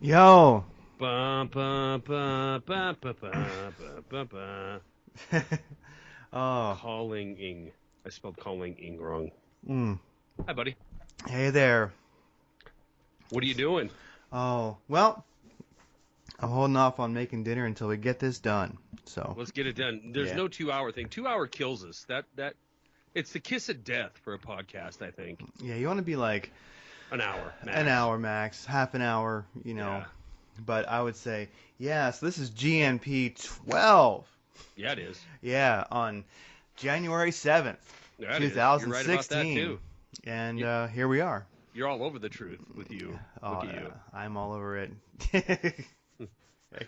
Yo. Ba, ba, ba, ba, ba, ba, ba, ba, ba. Oh. Calling ing. I spelled calling ing wrong. Mm. Hi, buddy. Hey there. What are you doing? Oh. Well, I'm holding off on making dinner until we get this done. So, Let's get it done. There's yeah. no 2 hour thing. 2 hour kills us. That it's the kiss of death for a podcast. I think Yeah, you want to be like an hour an max. hour max, half an hour, Yeah, But I would say, yeah, so this is GnP 12. yeah, it is. Yeah, on January 7th, Yeah, it is. You're right about that 2016. too. And You, here we are. you're all over the truth with you. Look Oh, at you. I'm all over it. Heck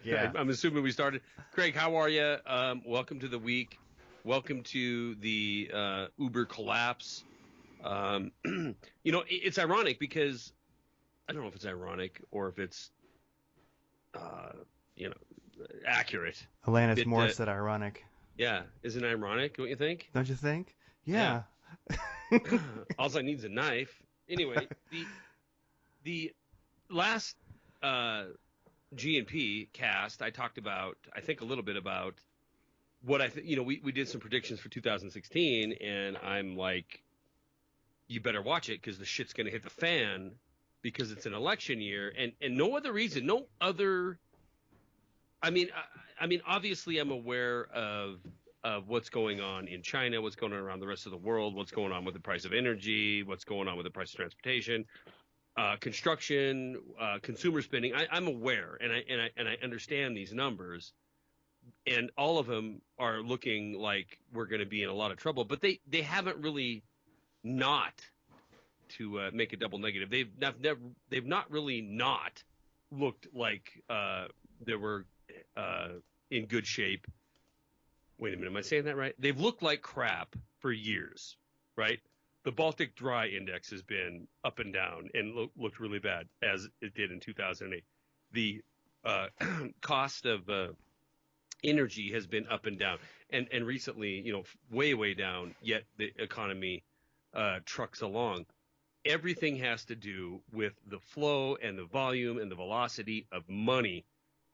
yeah. I'm assuming we started. Craig, how are you? Welcome to the week. Welcome to the Uber collapse. It's ironic because I don't know if it's ironic or if it's, uh, you know, accurate. Alanis That, Morissette ironic. yeah, isn't it ironic? Don't you think? Don't you think? Yeah. Yeah. All I need is a knife. Anyway, the last uh, GnP cast, I talked about, I think a little bit about what I think. We did some predictions for 2016, and I'm like, you better watch it because the shit's going to hit the fan because it's an election year, and no other reason, no other. I mean, obviously, I'm aware of what's going on in China, what's going on around the rest of the world, what's going on with the price of energy, what's going on with the price of transportation, construction, consumer spending. I'm aware, and I understand these numbers, and all of them are looking like we're going to be in a lot of trouble, but they haven't really not to make a double negative. They've not really not looked like they were uh, in good shape. Wait a minute, am I saying that right? They've looked like crap for years, right? The Baltic Dry Index has been up and down and looked really bad as it did in 2008. The uh, cost of energy has been up and down, and recently, way down. Yet the economy trucks along. Everything has to do with the flow and the volume and the velocity of money,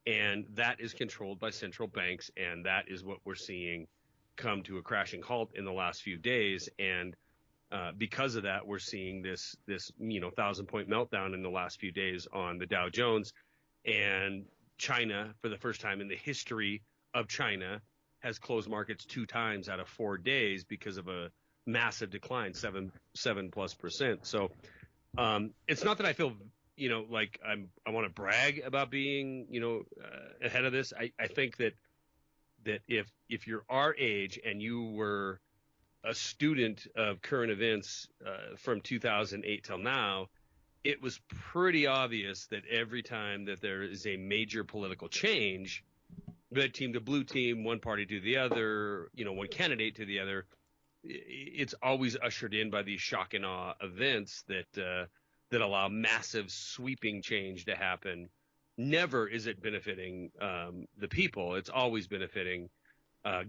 and that is controlled by central banks, and that is what we're seeing come to a crashing halt in the last few days. And because of that, we're seeing this 1,000 point meltdown in the last few days on the Dow Jones. And China, for the first time in the history of China, has closed markets 2 times out of 4 days because of a massive decline, seven plus percent. So it's not that I feel like I want to brag about being ahead of this. I think that if you're our age and you were a student of current events from 2008 till now, it was pretty obvious that every time that there is a major political change, red team to blue team, one party to the other, one candidate to the other, it's always ushered in by these shock and awe events that allow massive sweeping change to happen. Never is it benefiting the people. It's always benefiting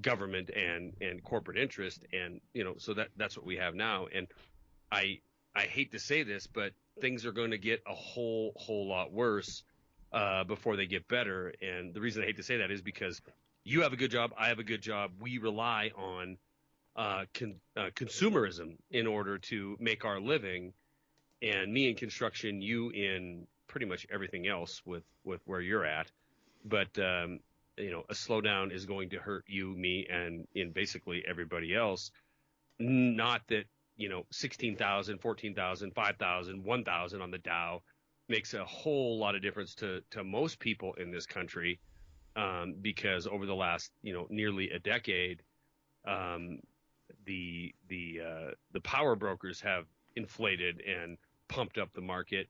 government and corporate interest, and so that's what we have now. And I I hate to say this, but things are going to get a whole lot worse before they get better. And the reason I hate to say that is because you have a good job, I have a good job. We rely on consumerism in order to make our living, and me in construction, you in pretty much everything else with where you're at. But a slowdown is going to hurt you, me, and in basically everybody else. Not that 16,000, 14,000, 5,000, 1,000 on the Dow makes a whole lot of difference to most people in this country, because over the last nearly a decade, um, the power brokers have inflated and pumped up the market.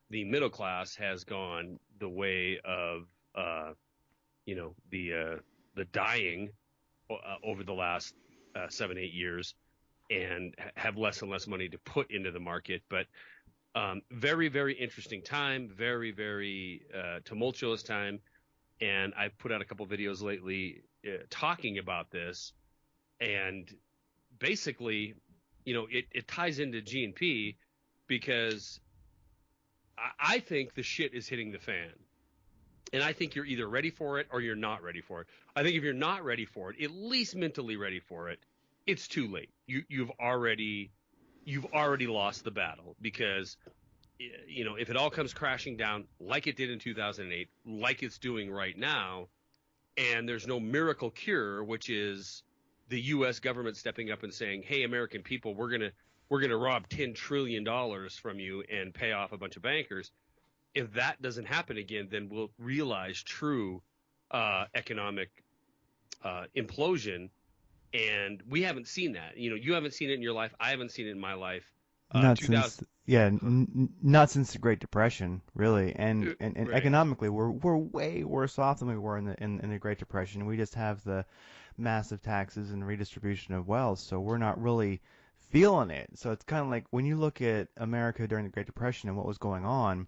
The middle class has gone the way of the dying over the last 7 8 years, and have less and less money to put into the market. But very very interesting time, very very tumultuous time, and I've put out a couple videos lately talking about this. And basically, it ties into GNP because I think the shit is hitting the fan. And I think you're either ready for it or you're not ready for it. I think if you're not ready for it, at least mentally ready for it, it's too late. You've already lost the battle because if it all comes crashing down like it did in 2008, like it's doing right now, and there's no miracle cure, which is the U.S. government stepping up and saying, "Hey, American people, we're gonna rob $10 trillion from you and pay off a bunch of bankers." If that doesn't happen again, then we'll realize true economic implosion. And we haven't seen that. You haven't seen it in your life. I haven't seen it in my life. Not 2000, since yeah, go ahead. not since the Great Depression, really. And Right. economically, we're way worse off than we were in the Great Depression. We just have the massive taxes and redistribution of wealth, so we're not really feeling it. So it's kind of like when you look at America during the Great Depression and what was going on,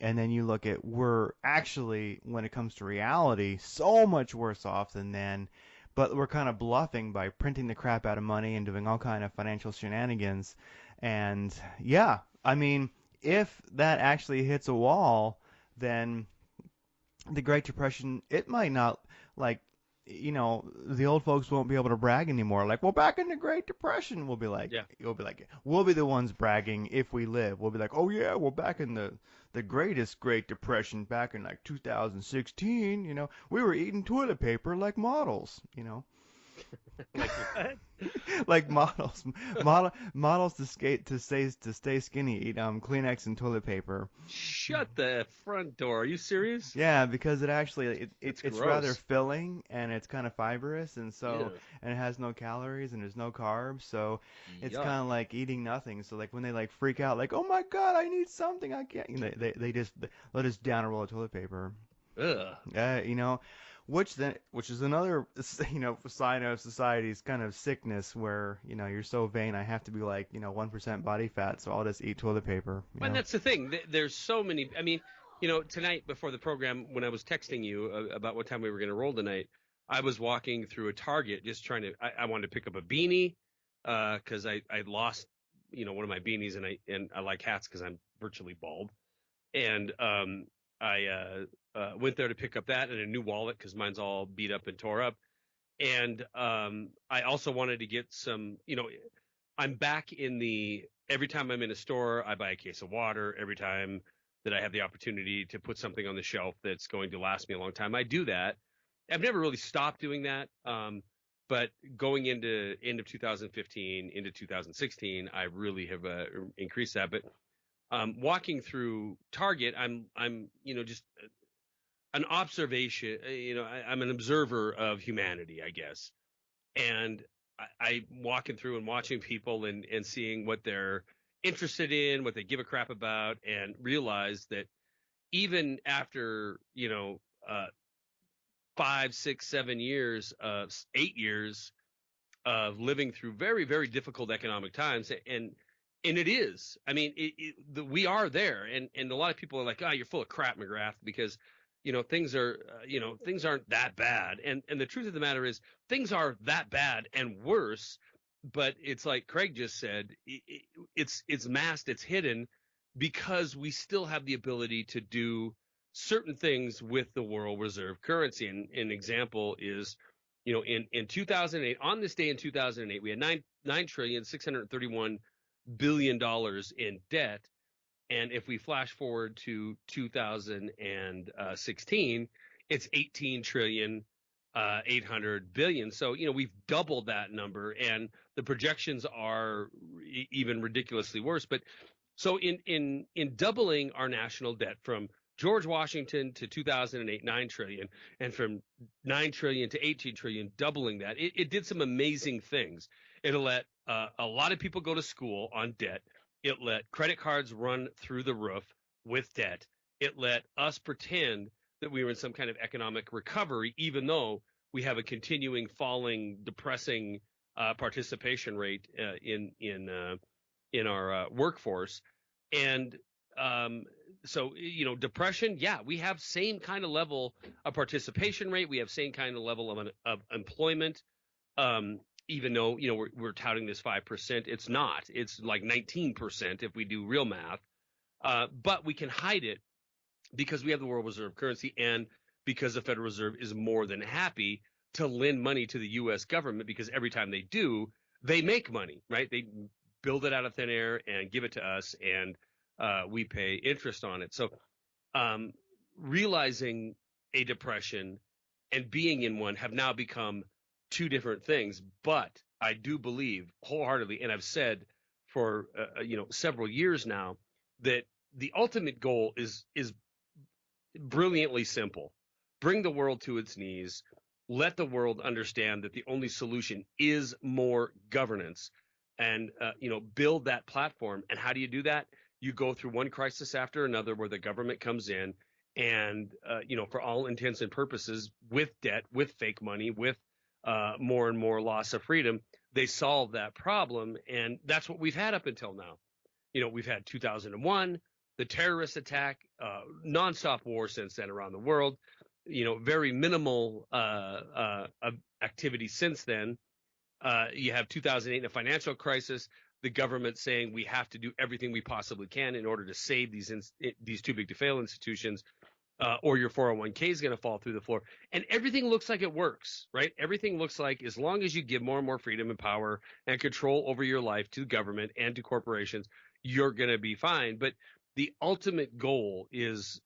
and then you look at we're actually, when it comes to reality, so much worse off than then. But we're kind of bluffing by printing the crap out of money and doing all kind of financial shenanigans. And yeah, I mean, if that actually hits a wall, then the Great Depression, it might not, like, the old folks won't be able to brag anymore. Like, well, back in the Great Depression, Yeah. we'll be the ones bragging if we live. We'll be like, oh yeah, well, back in the greatest Great Depression, back in like 2016, we were eating toilet paper like models. Like what? Like models to stay skinny, eat Kleenex and toilet paper. Shut the front door. Are you serious? Yeah, because it actually That's it's rather gross. filling and it's kind of fibrous Yeah. and it has no calories and there's no carbs, so it's Yuck. kind of like eating nothing. So like when they like freak out like, "Oh my God, I need something. I can't." They'll just down a roll of toilet paper. Ugh. Uh, you know, which is another sign of society's kind of sickness where, you're so vain I have to be like, 1% body fat, so I'll just eat toilet paper. And that's the thing. There's so many. I mean, tonight before the program, when I was texting you about what time we were going to roll tonight, I was walking through a Target just trying to. I wanted to pick up a beanie because I lost one of my beanies, and I like hats because I'm virtually bald. And I went there to pick up that and a new wallet because mine's all beat up and tore up. And I also wanted to get some. I'm back in the every time I'm in a store, I buy a case of water. Every time that I have the opportunity to put something on the shelf that's going to last me a long time, I do that. I've never really stopped doing that. But going into end of 2015 into 2016, I really have increased that. But walking through Target, I'm just an observation. I'm an observer of humanity, I guess, and I walking through and watching people and seeing what they're interested in, what they give a crap about, and realize that even after 5, 6, 7 years, 8 years of living through very very difficult economic times, and it is. I mean, we are there, and a lot of people are like, "Ah, you're full of crap, McGrath," because things aren't that bad, and the truth of the matter is things are that bad and worse. But it's like Craig just said, it's masked, it's hidden, because we still have the ability to do certain things with the world reserve currency. And an example is, in 2008, on this day in 2008, we had $9,631 billion in debt. And if we flash forward to 2016, it's 18 trillion 800 billion. So, we've doubled that number, and the projections are even ridiculously worse. But so in doubling our national debt from George Washington to 2008, 9 trillion, and from 9 trillion to 18 trillion, doubling that, it did some amazing things. It'll let a lot of people go to school on debt. It let credit cards run through the roof with debt. It let us pretend that we were in some kind of economic recovery, even though we have a continuing falling, depressing participation rate in our workforce. And so, depression, yeah, we have same kind of level of participation rate. We have same kind of level of employment. Um, Even though, we're touting this 5%, it's not. It's like 19% if we do real math. but we can hide it because we have the world reserve currency and because the Federal Reserve is more than happy to lend money to the U.S. government because every time they do, they make money, right? They build it out of thin air and give it to us, and we pay interest on it. So um, realizing a depression and being in one have now become two different things. But I do believe wholeheartedly, and I've said for several years now, that the ultimate goal is brilliantly simple. Bring the world to its knees. Let the world understand that the only solution is more governance, and build that platform. And how do you do that? You go through one crisis after another where the government comes in and for all intents and purposes, with debt, with fake money, with more and more loss of freedom, they solve that problem. And that's what we've had up until now. We've had 2001, the terrorist attack, nonstop war since then around the world. Very minimal activity since then. You have 2008, a financial crisis. The government saying we have to do everything we possibly can in order to save these too big to fail institutions, or your 401k is going to fall through the floor. And everything looks like it works, right? Everything looks like as long as you give more and more freedom and power and control over your life to government and to corporations, you're going to be fine. But the ultimate goal has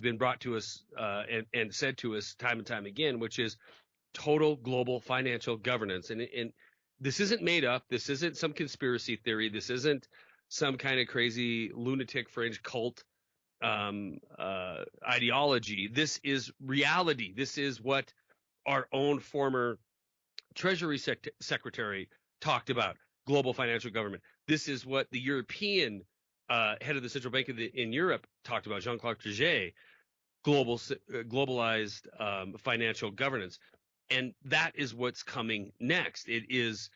been brought to us and said to us time and time again, which is total global financial governance. And this isn't made up. This isn't some conspiracy theory. This isn't some kind of crazy lunatic fringe cult ideology. This is reality. This is what our own former Treasury Secretary talked about, global financial government. This is what the European head of the central bank in Europe talked about, Jean-Claude Trichet, globalized financial governance. And that is what's coming next. It is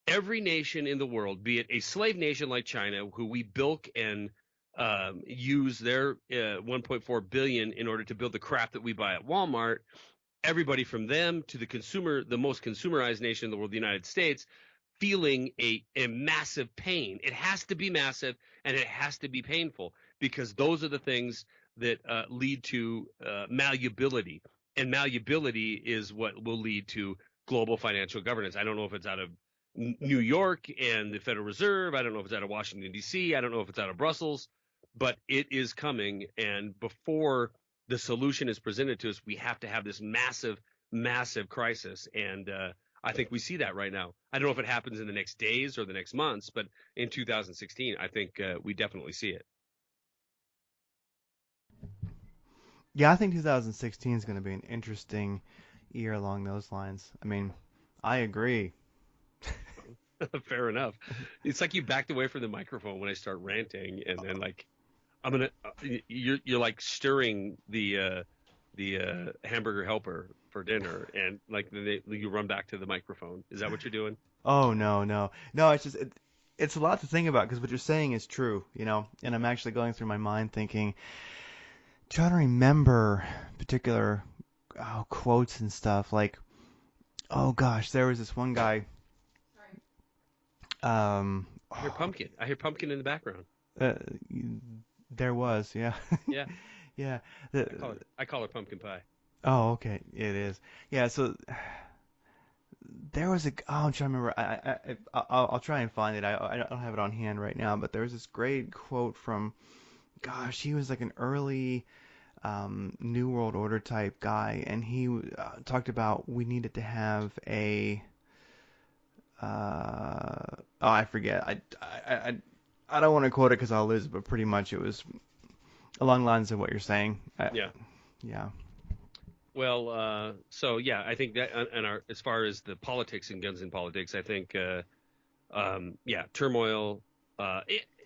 every nation in the world, be it a slave nation like China, who we bilk and use their 1.4 billion in order to build the crap that we buy at Walmart. Everybody from them to the most consumerized nation in the world, the United States, feeling a massive pain. It has to be massive and it has to be painful because those are the things that lead to malleability. And malleability is what will lead to global financial governance. I don't know if it's out of New York and the Federal Reserve. I don't know if it's out of Washington, D.C. I don't know if it's out of Brussels, but it is coming. And before the solution is presented to us, we have to have this massive, massive crisis. And I think we see that right now. I don't know if it happens in the next days or the next months, but in 2016, I think we definitely see it. Yeah, I think 2016 is going to be an interesting year along those lines. I mean, I agree. Fair enough. It's like you backed away from the microphone when I start ranting, and then like I'm gonna you're like stirring the hamburger helper for dinner, and like you run back to the microphone. Is that what you're doing? Oh no, no, no! It's a lot to think about because what you're saying is true, And I'm actually going through my mind thinking, trying to remember particular quotes and stuff. Like, oh gosh, there was this one guy. I hear pumpkin. I hear pumpkin in the background. Uh, there was, yeah, Yeah, yeah. I call her pumpkin pie. Oh, okay, it is. Yeah, so there was I'm trying to remember. I'll try and find it. I don't have it on hand right now, but there was this great quote from, gosh, he was like an early New World Order type guy, and he talked about we needed to have a I forget. I don't want to quote it because I'll lose it, but pretty much it was along the lines of what you're saying. Yeah. Yeah. Well, so yeah, I think that, and as far as the politics and guns in politics, I think, yeah, turmoil,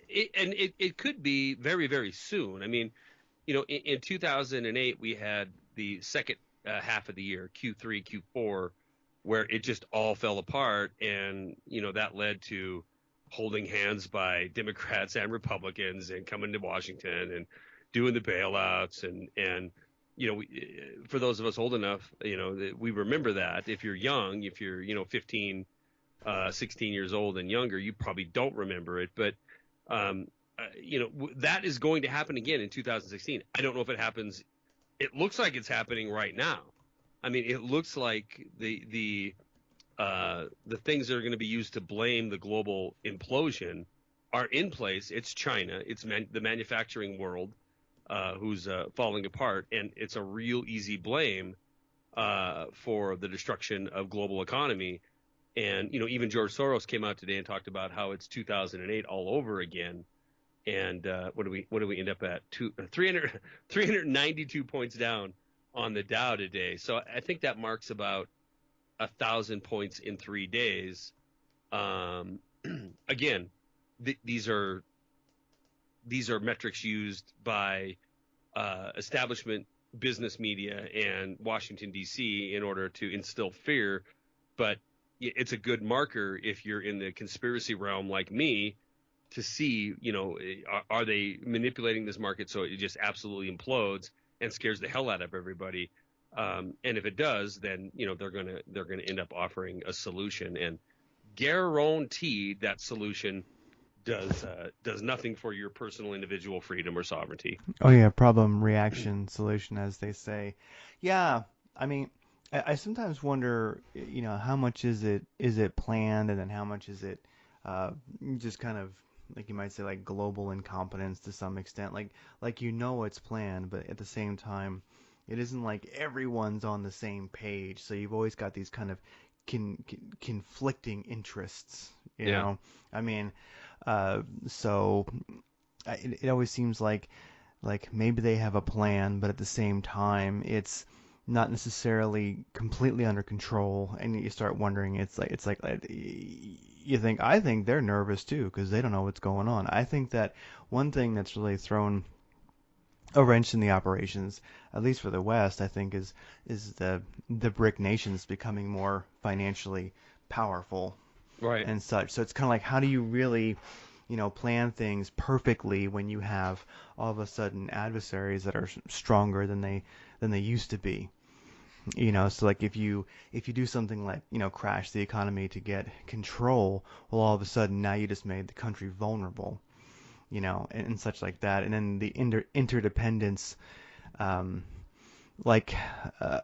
it could be very, very soon. I mean, in 2008, we had the second half of the year, Q3, Q4, where it just all fell apart. And, that led to holding hands by Democrats and Republicans and coming to Washington and doing the bailouts. And for those of us old enough, we remember that. If you're young, if you're, 15, 16 years old and younger, you probably don't remember it. But that is going to happen again in 2016. I don't know if it happens. It looks like it's happening right now. I mean, it looks like the things that are going to be used to blame the global implosion are in place. It's China. It's the manufacturing world who's falling apart, and it's a real easy blame for the destruction of global economy. And even George Soros came out today and talked about how it's 2008 all over again. And what do we end up at? 392 points down on the Dow today. So I think that marks about 1,000 points in 3 days. Um, Again, these are metrics used by establishment business media and Washington D.C. in order to instill fear, but it's a good marker if you're in the conspiracy realm like me to see, are they manipulating this market so it just absolutely implodes and scares the hell out of everybody? And if it does, then they're gonna end up offering a solution, and guaranteed that solution does nothing for your personal individual freedom or sovereignty. Oh yeah, problem, reaction, solution, as they say. Yeah, I mean, I sometimes wonder, how much is it planned, and then how much is it uh, just kind of like you might say like global incompetence to some extent. Like it's planned, but at the same time, it isn't like everyone's on the same page. So you've always got these kind of conflicting interests. Yeah, I mean, so it always seems like maybe they have a plan, but at the same time, it's not necessarily completely under control, and you start wondering. It's like you think I think they're nervous too because they don't know what's going on. I think that one thing that's really thrown a wrench in the operations, at least for the West, I think is the BRIC nations becoming more financially powerful right. and such. So it's kind of like how do you really plan things perfectly when you have all of a sudden adversaries that are stronger than they used to be. So like if you do something like crash the economy to get control, well, all of a sudden now you just made the country vulnerable, and such like that. And then the interdependence, um, like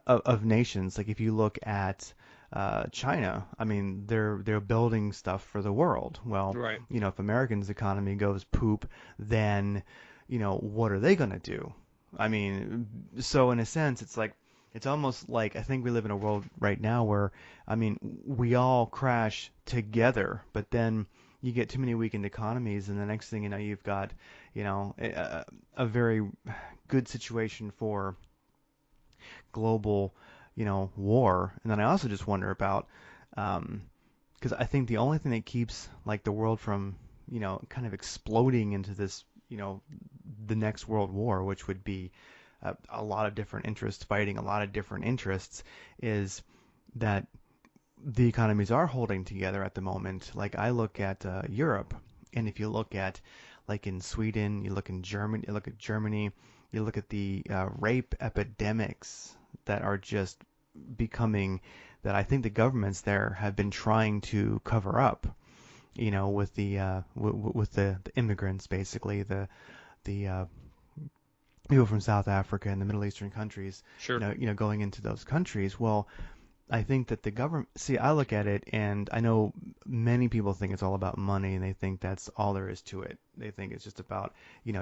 of nations. Like if you look at China, I mean, they're building stuff for the world. Well, Right. if Americans' economy goes poop, then what are they gonna do? I mean, so in a sense, it's almost like I think we live in a world right now where I mean we all crash together, but then you get too many weakened economies, and the next thing you know, you've got a very good situation for global, war. And then I also just wonder about, because I think the only thing that keeps like the world from, kind of exploding into this, the next world war, which would be a lot of different interests fighting a lot of different interests, is that the economies are holding together at the moment. Like I look at Europe, and if you look at like in Sweden, you look in Germany, you look at Germany, you look at the rape epidemics that are just becoming that I think the governments there have been trying to cover up. With the immigrants, basically the people from South Africa and the Middle Eastern countries, Sure. going into those countries. Well, I think that the government, see, I look at it and I know many people think it's all about money and they think that's all there is to it. They think it's just about,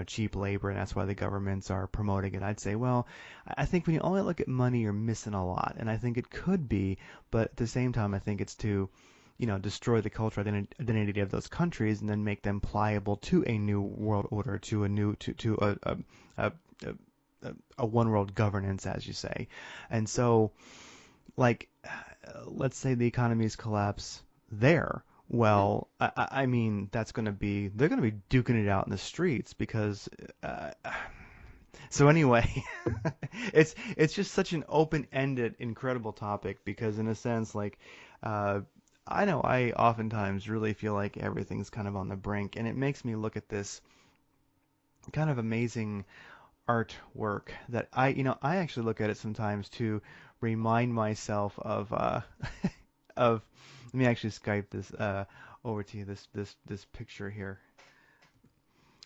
cheap labor and that's why the governments are promoting it. I'd say, well, I think when you only look at money, you're missing a lot. And I think it could be, but at the same time, I think it's to, destroy the cultural identity of those countries and then make them pliable to a new world order, to a new, to a, a one world governance, as you say. And so, like let's say the economies collapse there. Mhm. Well, I mean that's going to be they're going to be duking it out in the streets because so anyway, it's just such an open-ended, incredible topic because in a sense, like uh, I know I oftentimes really feel like everything's kind of on the brink, and it makes me look at this kind of amazing artwork that I actually look at it sometimes to remind myself of of let me actually Skype this over to you this picture here.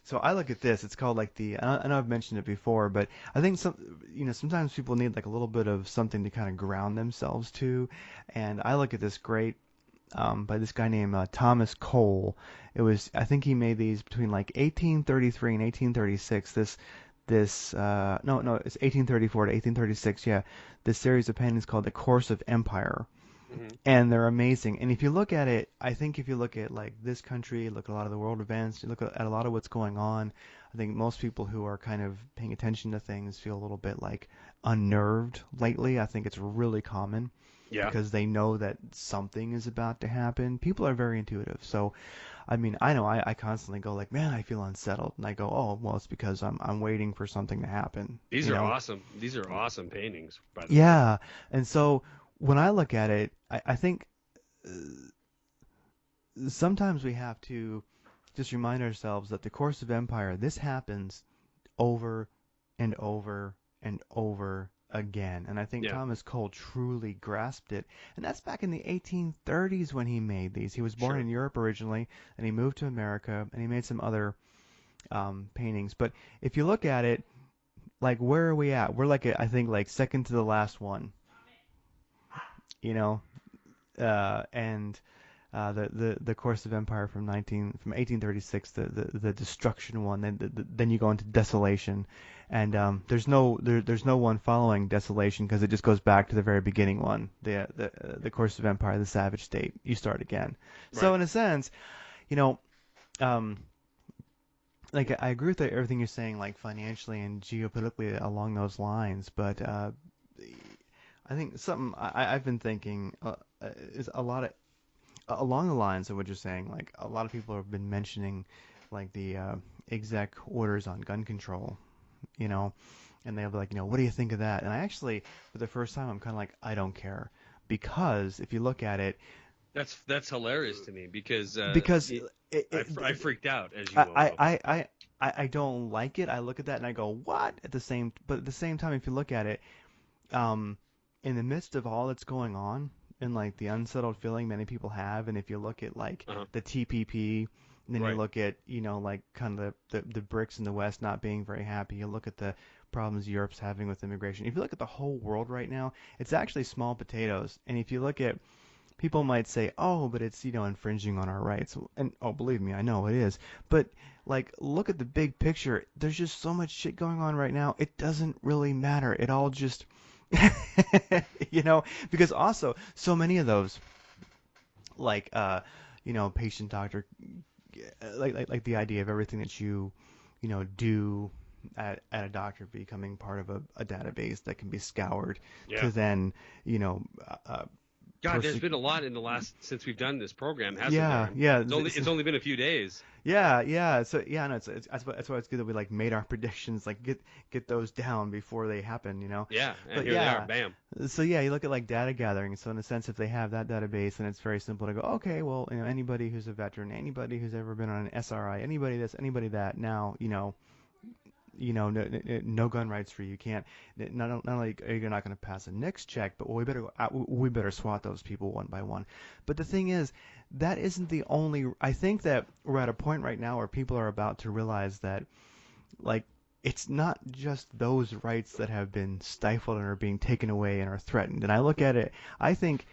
So I look at this. It's called like I know I've mentioned it before, but I think sometimes people need like a little bit of something to kind of ground themselves to, and I look at this great by this guy named Thomas Cole. I think he made these between like 1833 and 1836. No, it's 1834 to 1836. Yeah, this series of paintings called The Course of Empire, Hmm. and they're amazing. And if you look at it, I think if you look at like this country, look at a lot of the world events, you look at a lot of what's going on, I think most people who are kind of paying attention to things feel a little bit like unnerved lately. I think it's really common Yeah. because they know that something is about to happen. People are very intuitive. So, I mean, I know I constantly go like, man, I feel unsettled. And I go, oh, well, it's because I'm waiting for something to happen, These you are know? awesome. These are awesome paintings, by the way. Yeah. And so when I look at it, I think uh, sometimes we have to just remind ourselves that the course of empire, this happens over and over and over again. And I think Yeah, Thomas Cole truly grasped it. And that's back in the 1830s when he made these. He was born sure. in Europe originally, and he moved to America, and he made some other paintings. But if you look at it, like where are we at? We're like I think like second to the last one, you know, and the course of empire from 1836, the destruction one. Then you go into desolation, and there's no one following desolation because it just goes back to the very beginning one. The course of empire, the savage state. You start again. So Right. in a sense, you know, um, like I agree with everything you're saying, like financially and geopolitically along those lines, but I think something I've been thinking is a lot of along the lines of what you're saying, like a lot of people have been mentioning like the exec orders on gun control, you know, and they'll be like, what do you think of that? And I actually, for the first time, I'm kind of like, I don't care, because if you look at it, That's hilarious to me because because I freaked out, as you I, well I, know. I, I, I don't like it. I look at that and I go, what? But at the same time, if you look at it, um, in the midst of all that's going on and like the unsettled feeling many people have, and if you look at like Uh-huh. the TPP, and then you Right. look at like kind of the BRICS in the West not being very happy, you look at the problems Europe's having with immigration. If you look at the whole world right now, it's actually small potatoes. And if you look at people might say, oh, but it's infringing on our rights, and oh, believe me, I know it is. But like, look at the big picture. There's just so much shit going on right now. It doesn't really matter. It all just you know, because also so many of those like patient doctor like the idea of everything that you do at a doctor becoming part of a database that can be scoured Yeah. to then you know uh, uh, God, there's person been a lot in the last since we've done this program, hasn't there? yeah yeah It's only been a few days. yeah so yeah no that's why it's good that we like made our predictions, like get those down before they happen, Yeah, and but here they are. yeah. Bam. So yeah, you look at like data gathering. So in a sense, if they have that database, then it's very simple to go, okay, well, anybody who's a veteran, anybody who's ever been on an SRI, anybody this, anybody that, now, no gun rights for you. You can't. Not only are you not going to pass a NICS check, but we better swat those people one by one. But the thing is, that isn't the only. I think that we're at a point right now where people are about to realize that like it's not just those rights that have been stifled and are being taken away and are threatened. And I look at it, I think,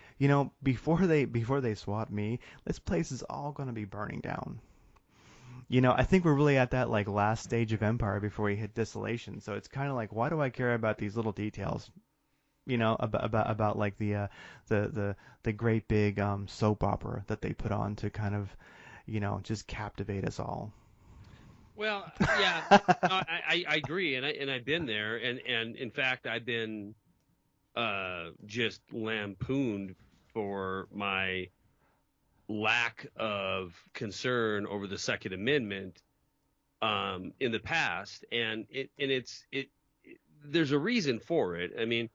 before they swat me, this place is all going to be burning down. I think we're really at that like last stage of empire before we hit desolation. So it's kind of like, why do I care about these little details? About like the great big soap opera that they put on to kind of, just captivate us all. Well, yeah, no, I agree, and I've been there, and in fact, I've been just lampooned for my lack of concern over the Second Amendment in the past, and there's a reason for it. I mean,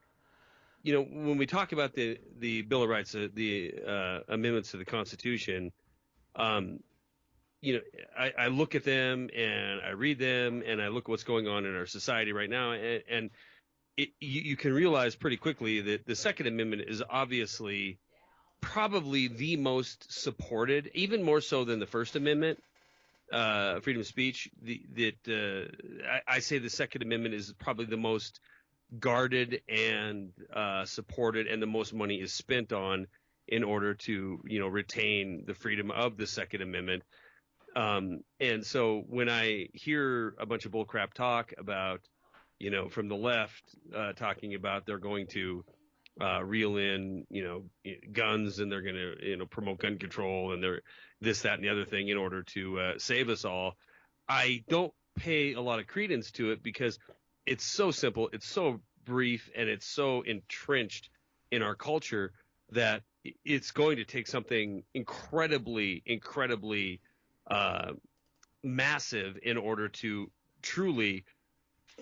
when we talk about the Bill of Rights, the amendments to the Constitution, um, I look at them and I read them and I look at what's going on in our society right now, and you can realize pretty quickly that the Second Amendment is obviously probably the most supported, even more so than the First Amendment, freedom of speech. I say the Second Amendment is probably the most guarded and supported, and the most money is spent on in order to retain the freedom of the Second Amendment. And so when I hear a bunch of bullcrap talk about, from the left, talking about they're going to reel in, guns, and they're going to, promote gun control, and they're this, that, and the other thing in order to save us all, I don't pay a lot of credence to it, because it's so simple, it's so brief, and it's so entrenched in our culture that it's going to take something incredibly, incredibly massive in order to truly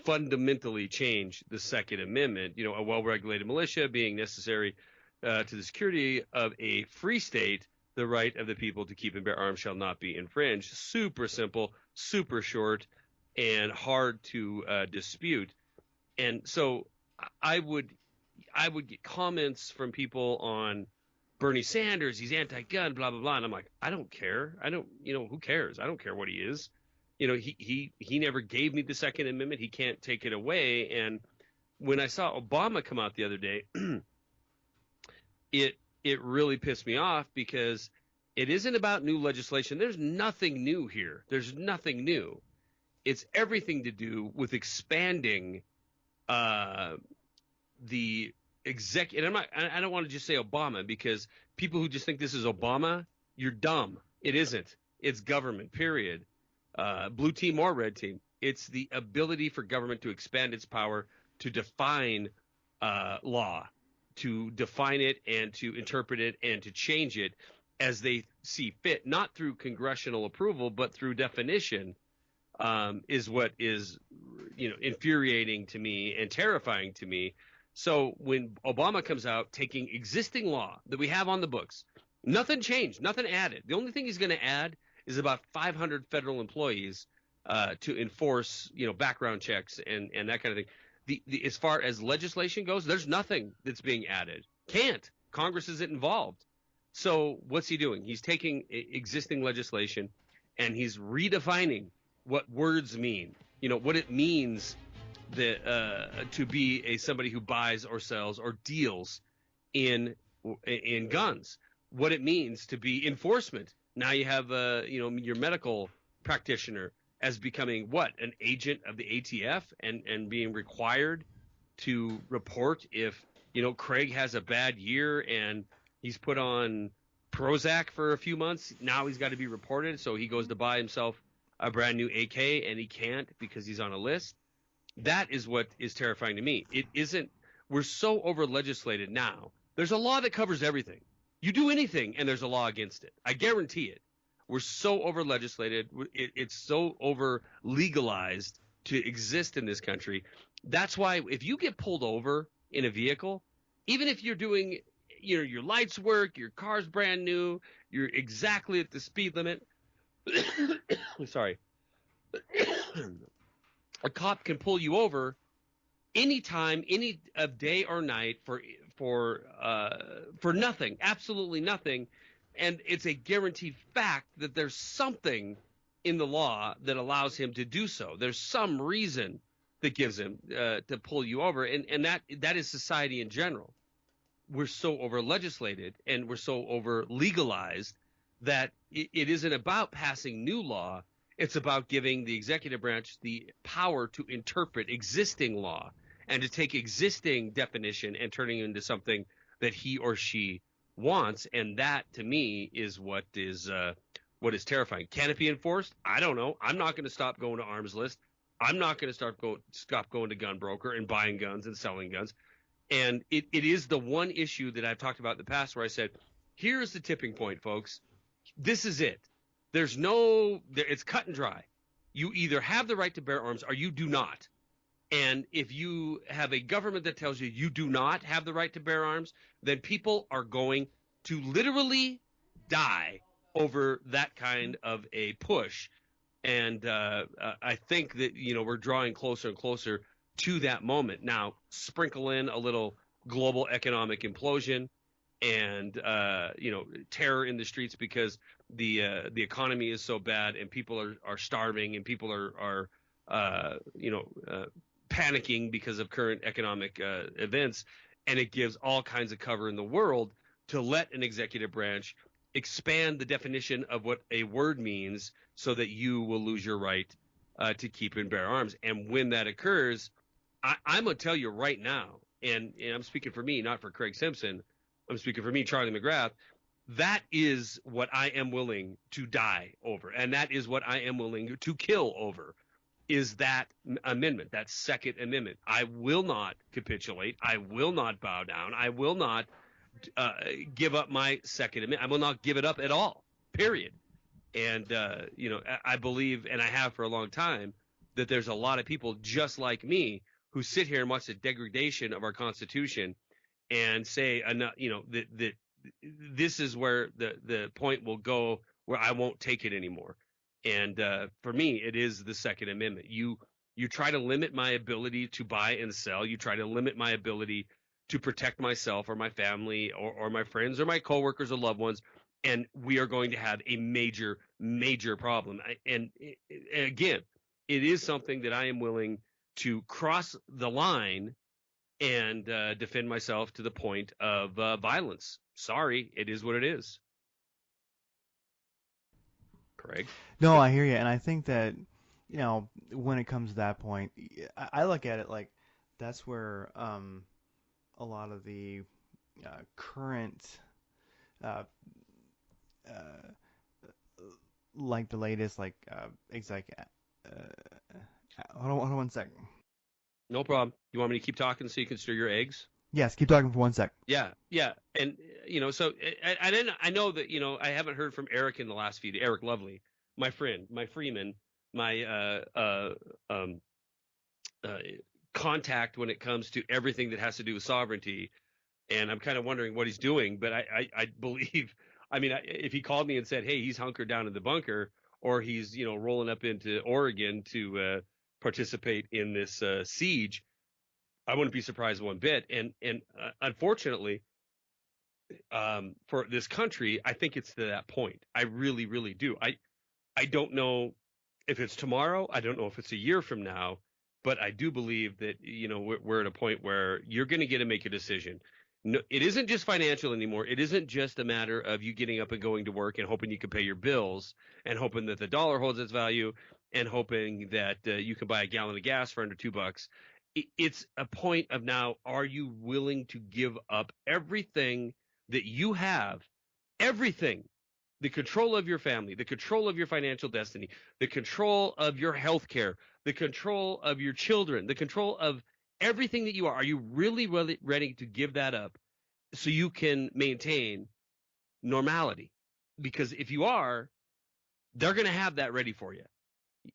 fundamentally change the Second Amendment. A well-regulated militia being necessary to the security of a free state, the right of the people to keep and bear arms shall not be infringed. Super simple, super short, and hard to dispute. And so I would get comments from people on Bernie Sanders, he's anti-gun, blah, blah, blah. And I'm like, I don't care. Who cares? I don't care what he is. He never gave me the Second Amendment. He can't take it away. And when I saw Obama come out the other day, it really pissed me off, because it isn't about new legislation. There's nothing new here. There's nothing new. It's everything to do with expanding the and I don't want to just say Obama, because people who just think this is Obama, you're dumb. It isn't. It's government, period. Blue team or red team. It's the ability for government to expand its power to define law, to define it and to interpret it and to change it as they see fit, not through congressional approval, but through definition, is what is, infuriating to me and terrifying to me. So when Obama comes out taking existing law that we have on the books, nothing changed, nothing added. The only thing he's going to add is about 500 federal employees to enforce, background checks and that kind of thing. As far as legislation goes, there's nothing that's being added. Can't. Congress isn't involved. So what's he doing? He's taking existing legislation and he's redefining what words mean, what it means to be somebody who buys or sells or deals in guns, what it means to be enforcement. Now you have your medical practitioner as becoming an agent of the ATF and being required to report if Craig has a bad year and he's put on Prozac for a few months. Now he's got to be reported, so he goes to buy himself a brand new AK and he can't because he's on a list. That is what is terrifying to me. It isn't. We're so over legislated now. There's a law that covers everything. You do anything and there's a law against it. I guarantee it. We're so over legislated. It's so over legalized to exist in this country. That's why if you get pulled over in a vehicle, even if you're doing, your lights work, your car's brand new, you're exactly at the speed limit. Sorry. A cop can pull you over anytime, any day or night for nothing, absolutely nothing, and it's a guaranteed fact that there's something in the law that allows him to do so. There's some reason that gives him to pull you over, and that is society in general. We're so over legislated and we're so over legalized that it isn't about passing new law. It's about giving the executive branch the power to interpret existing law and to take existing definition and turning it into something that he or she wants. And that, to me, is what is terrifying. Can it be enforced? I don't know. I'm not going to stop going to Arms List. I'm not going to stop going to Gun Broker and buying guns and selling guns. And it is the one issue that I've talked about in the past where I said, here's the tipping point, folks. This is it. It's cut and dry. You either have the right to bear arms or you do not. And if you have a government that tells you you do not have the right to bear arms, then people are going to literally die over that kind of a push. And I think that, we're drawing closer and closer to that moment. Now, sprinkle in a little global economic implosion, and terror in the streets because the economy is so bad and people are starving and people are panicking because of current economic events, and it gives all kinds of cover in the world to let an executive branch expand the definition of what a word means so that you will lose your right to keep and bear arms. And when that occurs, I'm going to tell you right now, and I'm speaking for me, not for Craig Simpson. I'm speaking for me, Charlie McGrath. That is what I am willing to die over, and that is what I am willing to kill over. Is that amendment, that Second Amendment? I will not capitulate. I will not bow down. I will not uh, give up my Second Amendment. I will not give it up at all. Period. And I believe, and I have for a long time, that there's a lot of people just like me who sit here and watch the degradation of our Constitution and say, that this is where the point will go where I won't take it anymore. And for me, it is the Second Amendment. You try to limit my ability to buy and sell. You try to limit my ability to protect myself or my family or my friends or my coworkers or loved ones, and we are going to have a major, major problem. And again, it is something that I am willing to cross the line and defend myself to the point of violence. Sorry, it is what it is. Craig. No, I hear you, and I think that when it comes to that point, I look at it like that's where a lot of the current uh, uh, like the latest like exec. Hold on one second. No problem. You want me to keep talking so you can stir your eggs? Yes, keep talking for one sec. Yeah, yeah, and so I know that I haven't heard from Eric in the last few days. Eric Lovely, my friend, my Freeman, my um, uh, contact when it comes to everything that has to do with sovereignty, and I'm kind of wondering what he's doing. But I believe, I mean, if he called me and said, "Hey, he's hunkered down in the bunker," or he's rolling up into Oregon to participate in this siege, I wouldn't be surprised one bit. And unfortunately, for this country, I think it's to that point. I really, really do. I don't know if it's tomorrow. I don't know if it's a year from now, but I do believe that we're at a point where you're going to get to make a decision. No, it isn't just financial anymore. It isn't just a matter of you getting up and going to work and hoping you can pay your bills and hoping that the dollar holds its value and hoping that you can buy a gallon of gas for under $2. It's a point of now, are you willing to give up everything that you have, everything, the control of your family, the control of your financial destiny, the control of your health care, the control of your children, the control of everything that you are you really, really ready to give that up so you can maintain normality? Because if you are, they're going to have that ready for you.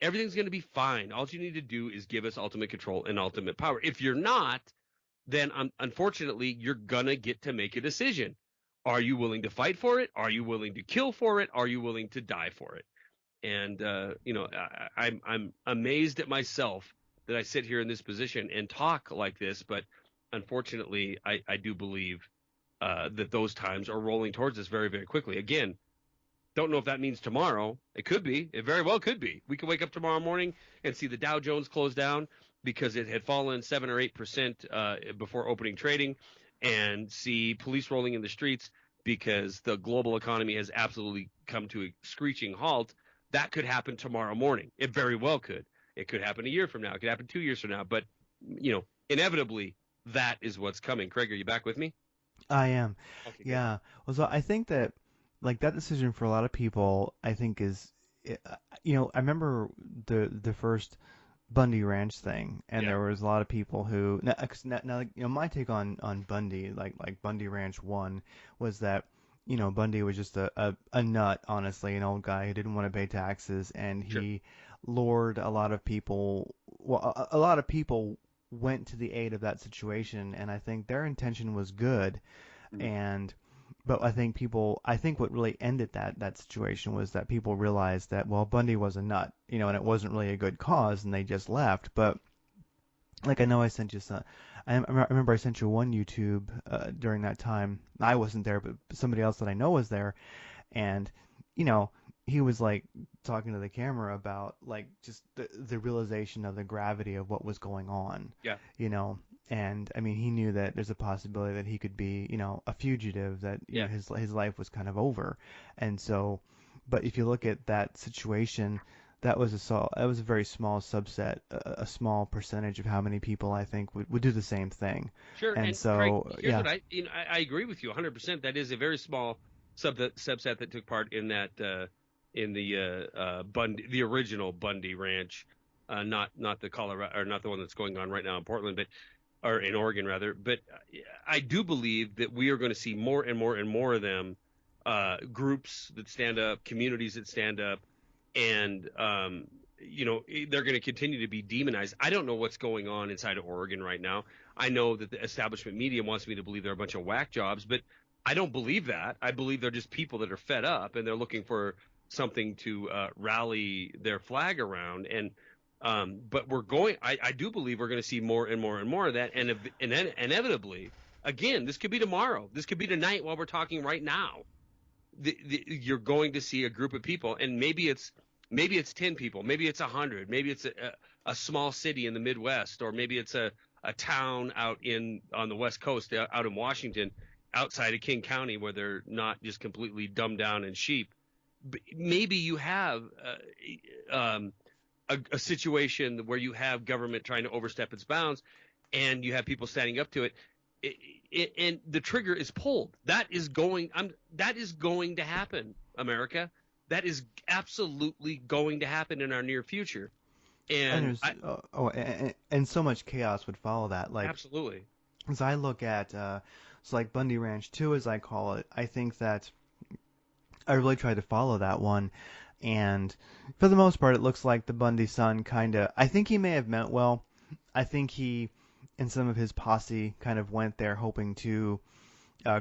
Everything's going to be fine. All you need to do is give us ultimate control and ultimate power. If you're not, then unfortunately, you're going to get to make a decision. Are you willing to fight for it? Are you willing to kill for it? Are you willing to die for it? And I'm amazed at myself that I sit here in this position and talk like this, but unfortunately, I do believe that those times are rolling towards us very, very quickly. Again, don't know if that means tomorrow. It could be. It very well could be. We could wake up tomorrow morning and see the Dow Jones close down because it had fallen 7 or 8% before opening trading, and see police rolling in the streets because the global economy has absolutely come to a screeching halt. That could happen tomorrow morning. It very well could. It could happen a year from now. It could happen 2 years from now. But inevitably, that is what's coming. Craig, are you back with me? I am. Okay, good. Yeah. Well, so I think that like that decision for a lot of people, I think is, I remember the first Bundy Ranch thing, and Yeah, there was a lot of people who now, 'cause now like, my take on Bundy, like Bundy Ranch one, was that Bundy was just a nut, honestly, an old guy who didn't want to pay taxes, and sure. he lured a lot of people. Well, a lot of people went to the aid of that situation, and I think their intention was good, Mhm. and but I think what really ended that situation was that people realized that, well, Bundy was a nut, and it wasn't really a good cause, and they just left. But like I know I sent you some. I remember I sent you one YouTube during that time. I wasn't there, but somebody else that I know was there, and you know he was like talking to the camera about like just the realization of the gravity of what was going on, Yeah, you know. And I mean, he knew that there's a possibility that he could be, a fugitive, that yeah, his life was kind of over. And so, but if you look at that situation, that was a very small subset, a small percentage of how many people I think would do the same thing. sure. And And Craig, so, here's yeah. what I agree with you 100%. That is a very small subset that took part in that in the Bundy, the original Bundy Ranch, not the Colorado, or not the one that's going on right now in Portland, but or in Oregon rather. But I do believe that we are going to see more and more and more of them, groups that stand up, communities that stand up, and they're going to continue to be demonized. I don't know what's going on inside of Oregon right now. I know that the establishment media wants me to believe they're a bunch of whack jobs, but I don't believe that. I believe they're just people that are fed up and they're looking for something to rally their flag around. And but I do believe we're going to see more and more and more of that, and then inevitably, again, this could be tomorrow, this could be tonight while we're talking right now. You're going to see a group of people, and maybe it's 10 people, maybe it's 100, maybe it's a small city in the Midwest, or maybe it's a town out in on the West Coast, out in Washington, outside of King County, where they're not just completely dumbed down and sheep. Maybe you have a situation where you have government trying to overstep its bounds, and you have people standing up to it, and the trigger is pulled. That is going to happen, America. That is absolutely going to happen in our near future. And And there's and so much chaos would follow that. Like, absolutely, as I look at so like Bundy Ranch 2, as I call it, I think that I really tried to follow that one, and for the most part, it looks like the Bundy son kind of. I think he may have meant well. I think he and some of his posse kind of went there hoping to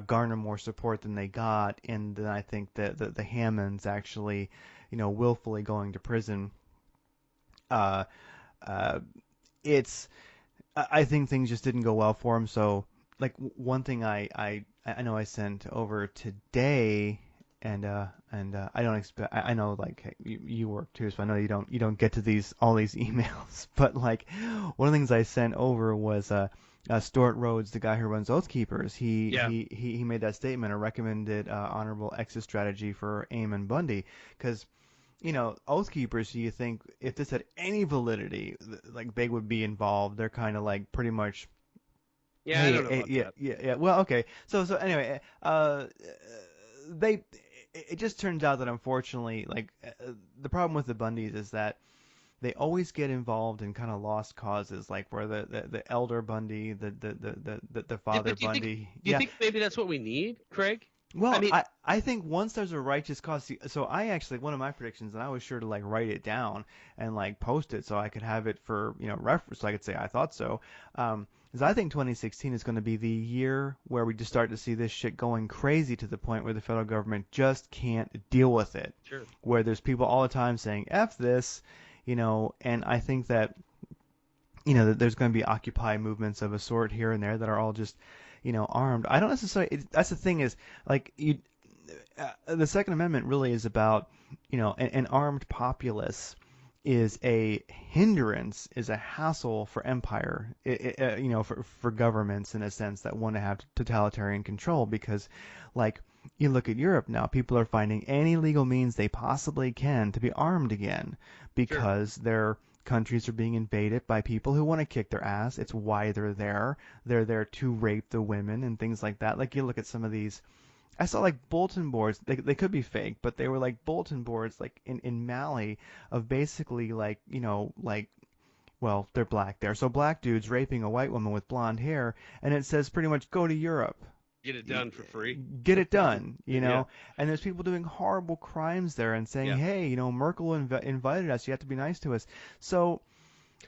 garner more support than they got, and then I think that the Hammonds actually, willfully going to prison. Uh, uh, it's I think things just didn't go well for him. So, like one thing I know I sent over today, and I don't expect I know like hey, you work too, so I know you don't get to these all these emails, but like one of the things I sent over was Stuart Rhodes, the guy who runs Oath Keepers. He yeah, he he he made that statement, a recommended honorable exit strategy for AIM and Bundy, because Oath Keepers, you think if this had any validity, like they would be involved. They're kind of like pretty much, yeah. I hey, don't know hey, about yeah, that. yeah, yeah. Well, okay. So anyway, they it just turns out that unfortunately, like the problem with the Bundys is that they always get involved in kind of lost causes, like where the elder Bundy, the father But Bundy, do you yeah. think maybe that's what we need, Craig? I Well, mean, I think once there's a righteous cause, so I actually one of my predictions, and I was sure to like write it down and like post it so I could have it for reference, so I could say I thought so. Is I think 2016 is going to be the year where we just start to see this shit going crazy to the point where the federal government just can't deal with it, sure. where there's people all the time saying "f this," and I think that that there's going to be Occupy movements of a sort here and there that are all just, armed. I don't necessarily. That's the thing is, like the Second Amendment really is about, an armed populace is a hindrance, is a hassle for empire, for governments in a sense that want to have totalitarian control because, like, you look at Europe now, people are finding any legal means they possibly can to be armed again Sure. because their countries are being invaded by people who want to kick their ass. It's why they're there. They're there to rape the women and things like that. Like you look at some of these I saw like bulletin boards. They could be fake, but they were like bulletin boards like in Mali of basically like like well they're black there, so black dudes raping a white woman with blonde hair, and it says pretty much go to Europe, Get it done for free. get it done, Yeah, and there's people doing horrible crimes there and saying yeah. hey Merkel invited us, you have to be nice to us. So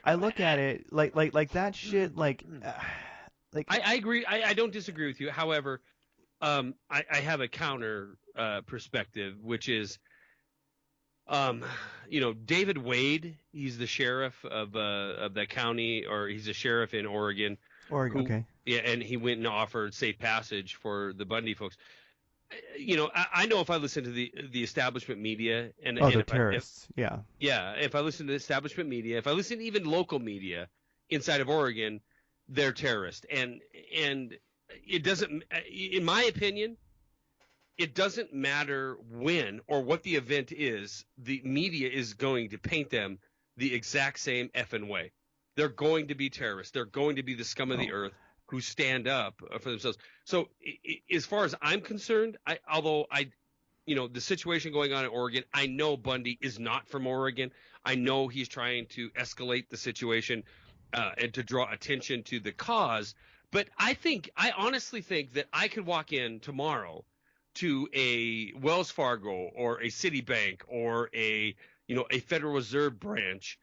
I look at it like that shit like I agree. I don't disagree with you. However, I have a counter perspective, which is Um, David Wade, he's the sheriff of that county, or he's a sheriff in Oregon, Or who okay. yeah, and he went and offered safe passage for the Bundy folks. I know if I listen to the establishment media, and Oh, and they're if terrorists. Yeah. yeah, if I listen to the establishment media, if I listen to even local media inside of Oregon, they're terrorists, and it doesn't, in my opinion, it doesn't matter when or what the event is, the media is going to paint them the exact same effing way. They're going to be terrorists. They're going to be the scum of the Oh, earth who stand up for themselves. So, as far as I'm concerned, although the situation going on in Oregon, I know Bundy is not from Oregon. I know he's trying to escalate the situation and to draw attention to the cause. But I honestly think that I could walk in tomorrow to a Wells Fargo or a Citibank or a Federal Reserve branch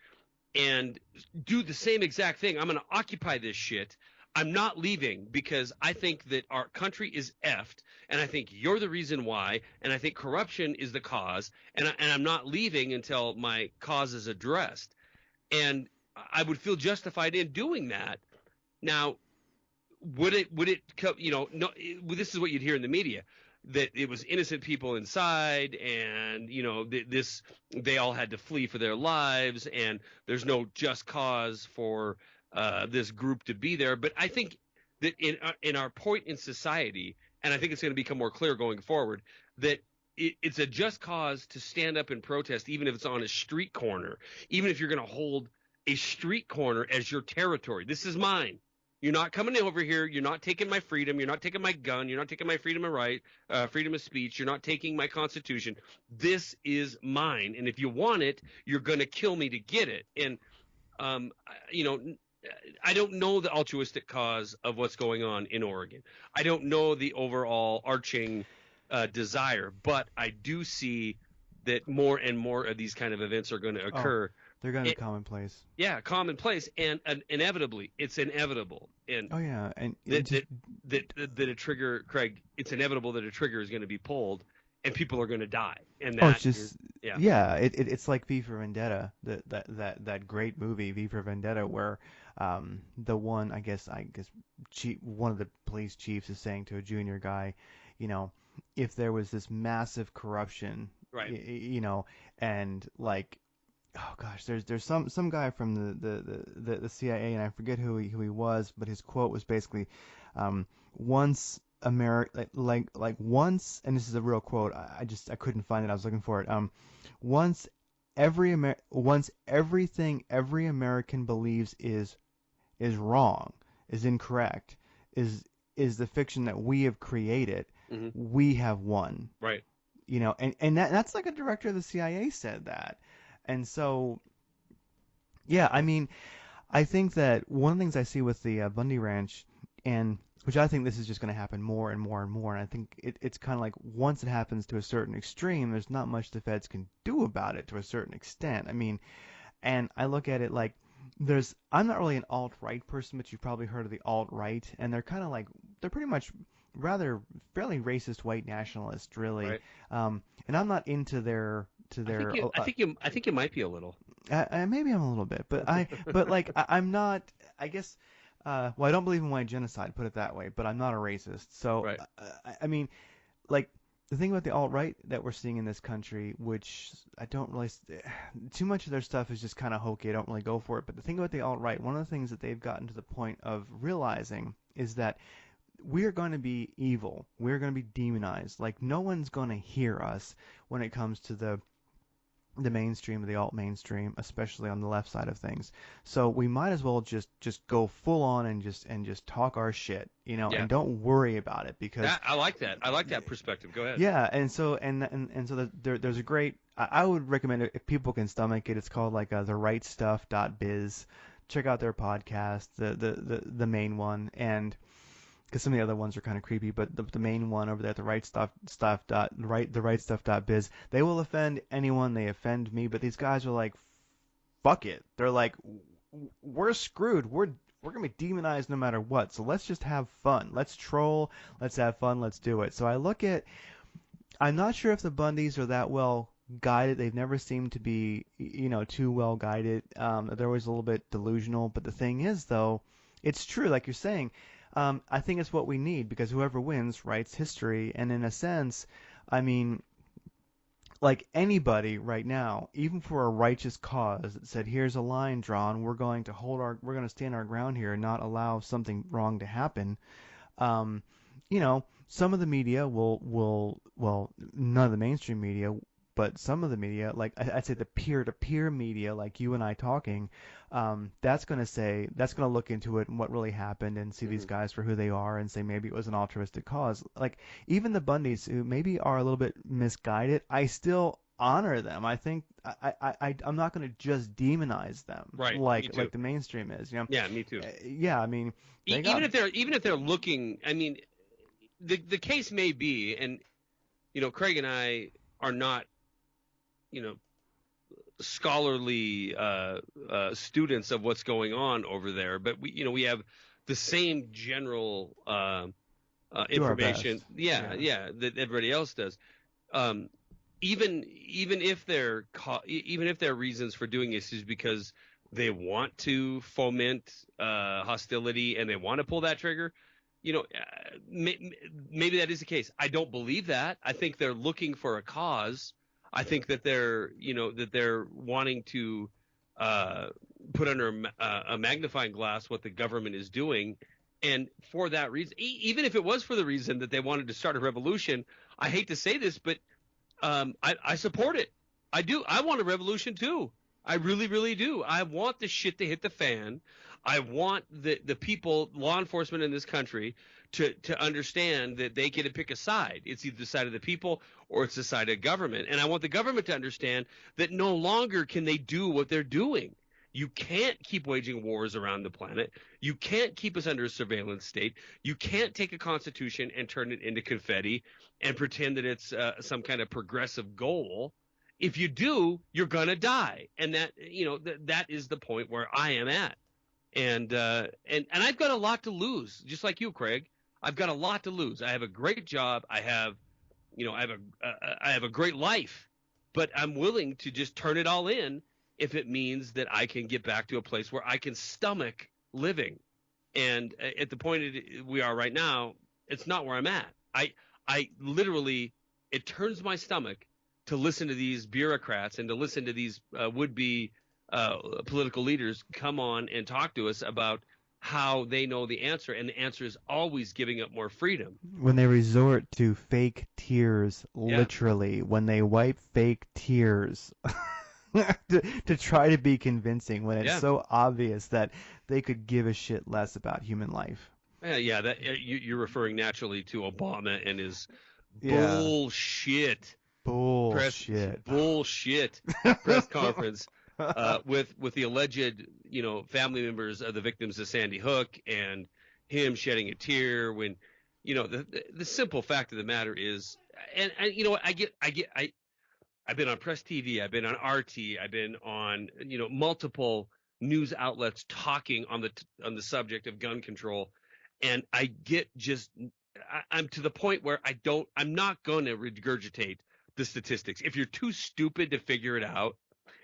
and do the same exact thing. I'm going to occupy this shit. I'm not leaving because I think that our country is effed, and I think you're the reason why, and I think corruption is the cause, and I'm not leaving until my cause is addressed. And I would feel justified in doing that. Now, would it no, this is what you'd hear in the media, that it was innocent people inside, and they all had to flee for their lives, and there's no just cause for this group to be there. But I think that in our point in society, and I think it's going to become more clear going forward, that it's a just cause to stand up and protest, even if it's on a street corner, even if you're going to hold a street corner as your territory. This is mine. You're not coming over here. You're not taking my freedom. You're not taking my gun. You're not taking my freedom of speech. You're not taking my constitution. This is mine. And if you want it, you're going to kill me to get it. And, um, you know, I don't know the altruistic cause of what's going on in Oregon. I don't know the overall arching desire, but I do see that more and more of these kind of events are going to oh, occur. they're gonna be commonplace. Yeah, commonplace, and inevitably, it's inevitable, and Oh yeah, and it that just that that a trigger, Craig, it's inevitable that a trigger is going to be pulled, and people are going to die, and oh, it's that is just yeah, yeah, it's like V for Vendetta, that great movie V for Vendetta, where the one I guess chief, one of the police chiefs is saying to a junior guy, you know, if there was this massive corruption, right, and like oh gosh, there's some guy from the CIA, and I forget who he was, but his quote was basically, once America like once, and this is a real quote. I couldn't find it. I was looking for it. Once once everything every American believes is wrong, is incorrect, is the fiction that we have created, hmm we have won. right, And that's like a director of the CIA said that. And so, yeah, I mean, I think that one of the things I see with the Bundy Ranch, and which I think this is just going to happen more and more and more, and I think it's kind of like once it happens to a certain extreme, there's not much the feds can do about it to a certain extent. I mean, and I look at it like I'm not really an alt-right person, but you've probably heard of the alt-right, and they're kind of like, they're pretty much rather fairly racist white nationalists, really. right. And I'm not into their to I think their you, I think you might be a little maybe I'm a little bit, but like I'm not. I guess. Well, I don't believe in white genocide. Put it that way. But I'm not a racist. So right. I mean, like the thing about the alt right that we're seeing in this country, which I don't really. Too much of their stuff is just kind of hokey. I don't really go for it. But the thing about the alt right, one of the things that they've gotten to the point of realizing is that we are going to be evil. We're going to be demonized. Like no one's going to hear us when it comes to the mainstream, the alt mainstream, especially on the left side of things. So we might as well just go full on and just talk our shit, Yeah, and don't worry about it because I like that. I like that perspective. Go ahead. yeah, and so there's a great I would recommend it if people can stomach it. It's called like the rightstuff.biz. Check out their podcast, the main one, and because some of the other ones are kind of creepy, but the main one over there at the right stuff dot biz, they will offend anyone. They offend me, but these guys are like, fuck it. They're like, we're screwed. We're gonna be demonized no matter what. So let's just have fun. Let's troll. Let's have fun. Let's do it. So I'm not sure if the Bundys are that well guided. They've never seemed to be, too well guided. They're always a little bit delusional. But the thing is, though, it's true, like you're saying. I think it's what we need because whoever wins writes history. And in a sense, I mean, like anybody right now, even for a righteous cause that said, here's a line drawn, we're going to stand our ground here and not allow something wrong to happen. Um, some of the media well, none of the mainstream media, but some of the media, like I'd say the peer-to-peer media, like you and I talking, that's going to look into it and what really happened and see these Hmm. guys for who they are and say maybe it was an altruistic cause. Like even the Bundys who maybe are a little bit misguided, I still honor them. I think I'm not going to just demonize them Right. Me like too. the mainstream is. Yeah, me too. Yeah, I mean they got Even if they're looking, I mean, the case may be, and Craig and I are not, you know, scholarly students of what's going on over there, but we have the same general do our information. best. Yeah, Yeah. yeah, that everybody else does. Um, even if their reasons for doing this is because they want to foment hostility and they want to pull that trigger, maybe that is the case. I don't believe that. I think they're looking for a cause. I think that they're wanting to uh, put under a magnifying glass what the government is doing, and for that reason, even if it was for the reason that they wanted to start a revolution, I hate to say this, but I support it. I do. I want a revolution too. I really, really do. I want the shit to hit the fan. I want the people, law enforcement in this country, to understand that they get to pick a side. It's either the side of the people or it's the side of government. And I want the government to understand that no longer can they do what they're doing. You can't keep waging wars around the planet. You can't keep us under a surveillance state. You can't take a constitution and turn it into confetti and pretend that it's some kind of progressive goal. If you do, you're gonna die, and that is the point where I am at. And I've got a lot to lose, just like you, Craig. I've got a lot to lose. I have a great job. I have a great life, but I'm willing to just turn it all in if it means that I can get back to a place where I can stomach living. And at the point we are right now, it's not where I'm at. I literally, it turns my stomach to listen to these bureaucrats and to listen to these would-be political leaders come on and talk to us about how they know the answer, and the answer is always giving up more freedom. When they resort to fake tears, Yeah, literally, when they wipe fake tears to try to be convincing when it's yeah, so obvious that they could give a shit less about human life. yeah. That you're referring naturally to Obama and his Yeah, bullshit press bullshit. bullshit press conference with the alleged family members of the victims of Sandy Hook, and him shedding a tear when the simple fact of the matter is, and you know what, I've been on Press TV, I've been on RT, I've been on multiple news outlets talking on the subject of gun control, and I get just I'm to the point where I'm not going to regurgitate the statistics. If you're too stupid to figure it out,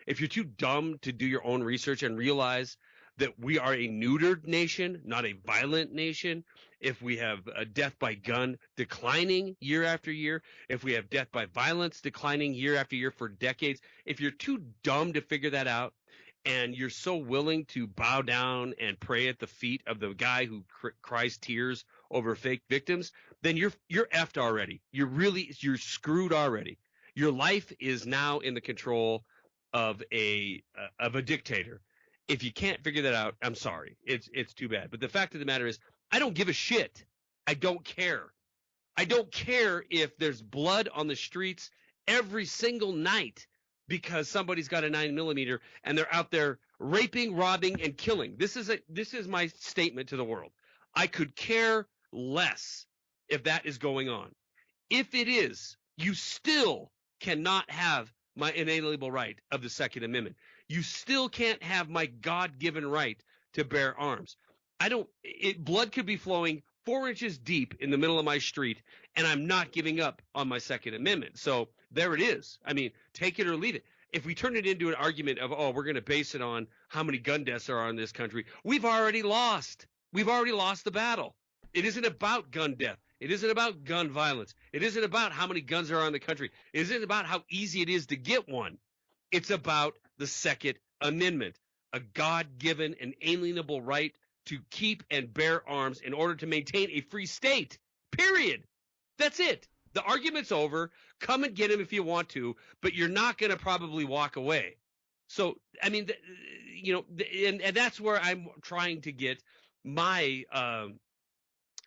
if you're too dumb to do your own research and realize that we are a neutered nation, not a violent nation, if we have a death by gun declining year after year, if we have death by violence declining year after year for decades, if you're too dumb to figure that out, and you're so willing to bow down and pray at the feet of the guy who cries tears over fake victims, then you're effed already. You're screwed already. Your life is now in the control of a dictator. If you can't figure that out, I'm sorry. It's too bad. But the fact of the matter is, I don't give a shit. I don't care. I don't care if there's blood on the streets every single night because somebody's got a 9mm and they're out there raping, robbing, and killing. This is my statement to the world. I could care less if that is going on. If it is, you still cannot have my inalienable right of the Second Amendment. You still can't have my God-given right to bear arms. Blood could be flowing 4 inches deep in the middle of my street, and I'm not giving up on my Second Amendment. So there it is. I mean, take it or leave it. If we turn it into an argument of, oh, we're going to base it on how many gun deaths there are in this country, we've already lost. We've already lost the battle. It isn't about gun death. It isn't about gun violence. It isn't about how many guns there are in the country. It isn't about how easy it is to get one. It's about the Second Amendment, a God-given and alienable right to keep and bear arms in order to maintain a free state. Period. That's it. The argument's over. Come and get him if you want to, but you're not going to probably walk away. So, I mean, and that's where I'm trying to get my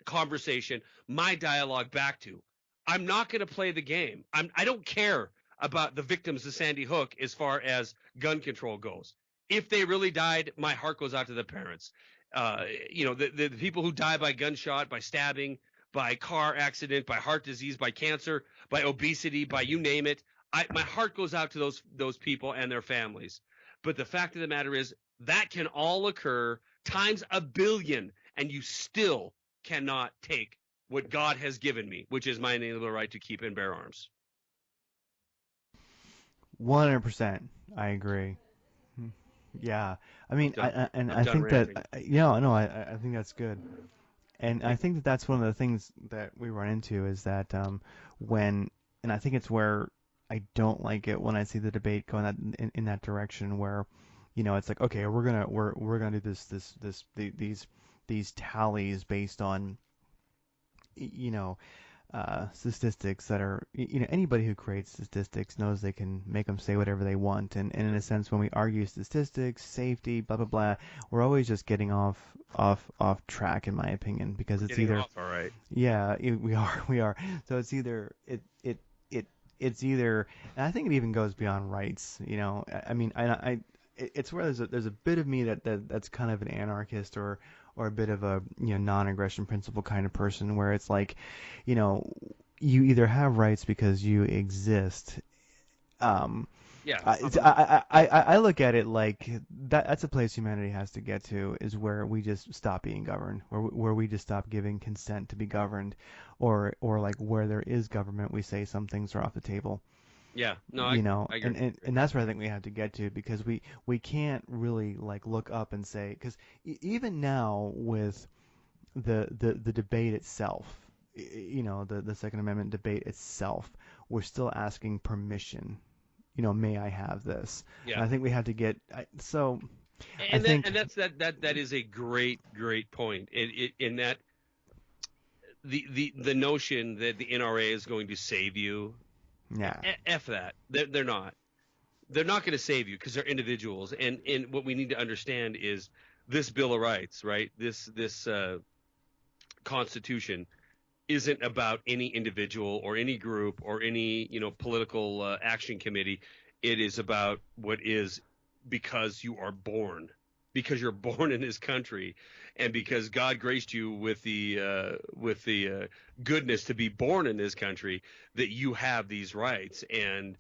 conversation, my dialogue back to. I'm not going to play the game. I don't care about the victims of Sandy Hook as far as gun control goes. If they really died, my heart goes out to the parents. The people who die by gunshot, by stabbing, by car accident, by heart disease, by cancer, by obesity, by you name it. My heart goes out to those people and their families. But the fact of the matter is that can all occur times a billion, and you still cannot take what God has given me, which is my inalienable right to keep and bear arms. 100%. I agree. Yeah. I mean, Done. and I'm I done think ranting. that, yeah, no, I think that's good. And I think that that's one of the things that we run into is that when, and I think it's where I don't like it when I see the debate going in that direction where, it's like, okay, we're gonna do these tallies based on, you know, statistics that are, anybody who creates statistics knows they can make them say whatever they want. And in a sense, when we argue statistics, safety, blah, blah, blah, we're always just getting off track, in my opinion, because We're it's getting either, off, all right. yeah, we are. So it's either, it's either, and I think it even goes beyond rights, I mean, it's where there's a bit of me that's kind of an anarchist or a bit of a non-aggression principle kind of person where it's like, you know, you either have rights because you exist. Um, Yeah. I look at it like that's a place humanity has to get to is where we just stop being governed, where we just stop giving consent to be governed, or like where there is government, we say some things are off the table. Yeah. No, I you agree. know I agree. and, and and that's where I think we have to get to because we can't really like look up and say because even now with the debate itself, the Second Amendment debate itself, we're still asking permission, may I have this. And Yeah. I think we have to get so I And think that is a great point. In that the notion that the NRA is going to save you, yeah, f that. They're not. They're not going to save you because they're individuals. And what we need to understand is this Bill of Rights, right? This Constitution isn't about any individual or any group or any political action committee. It is about what is because you are born, because you're born in this country, and because God graced you with the goodness to be born in this country, that you have these rights, and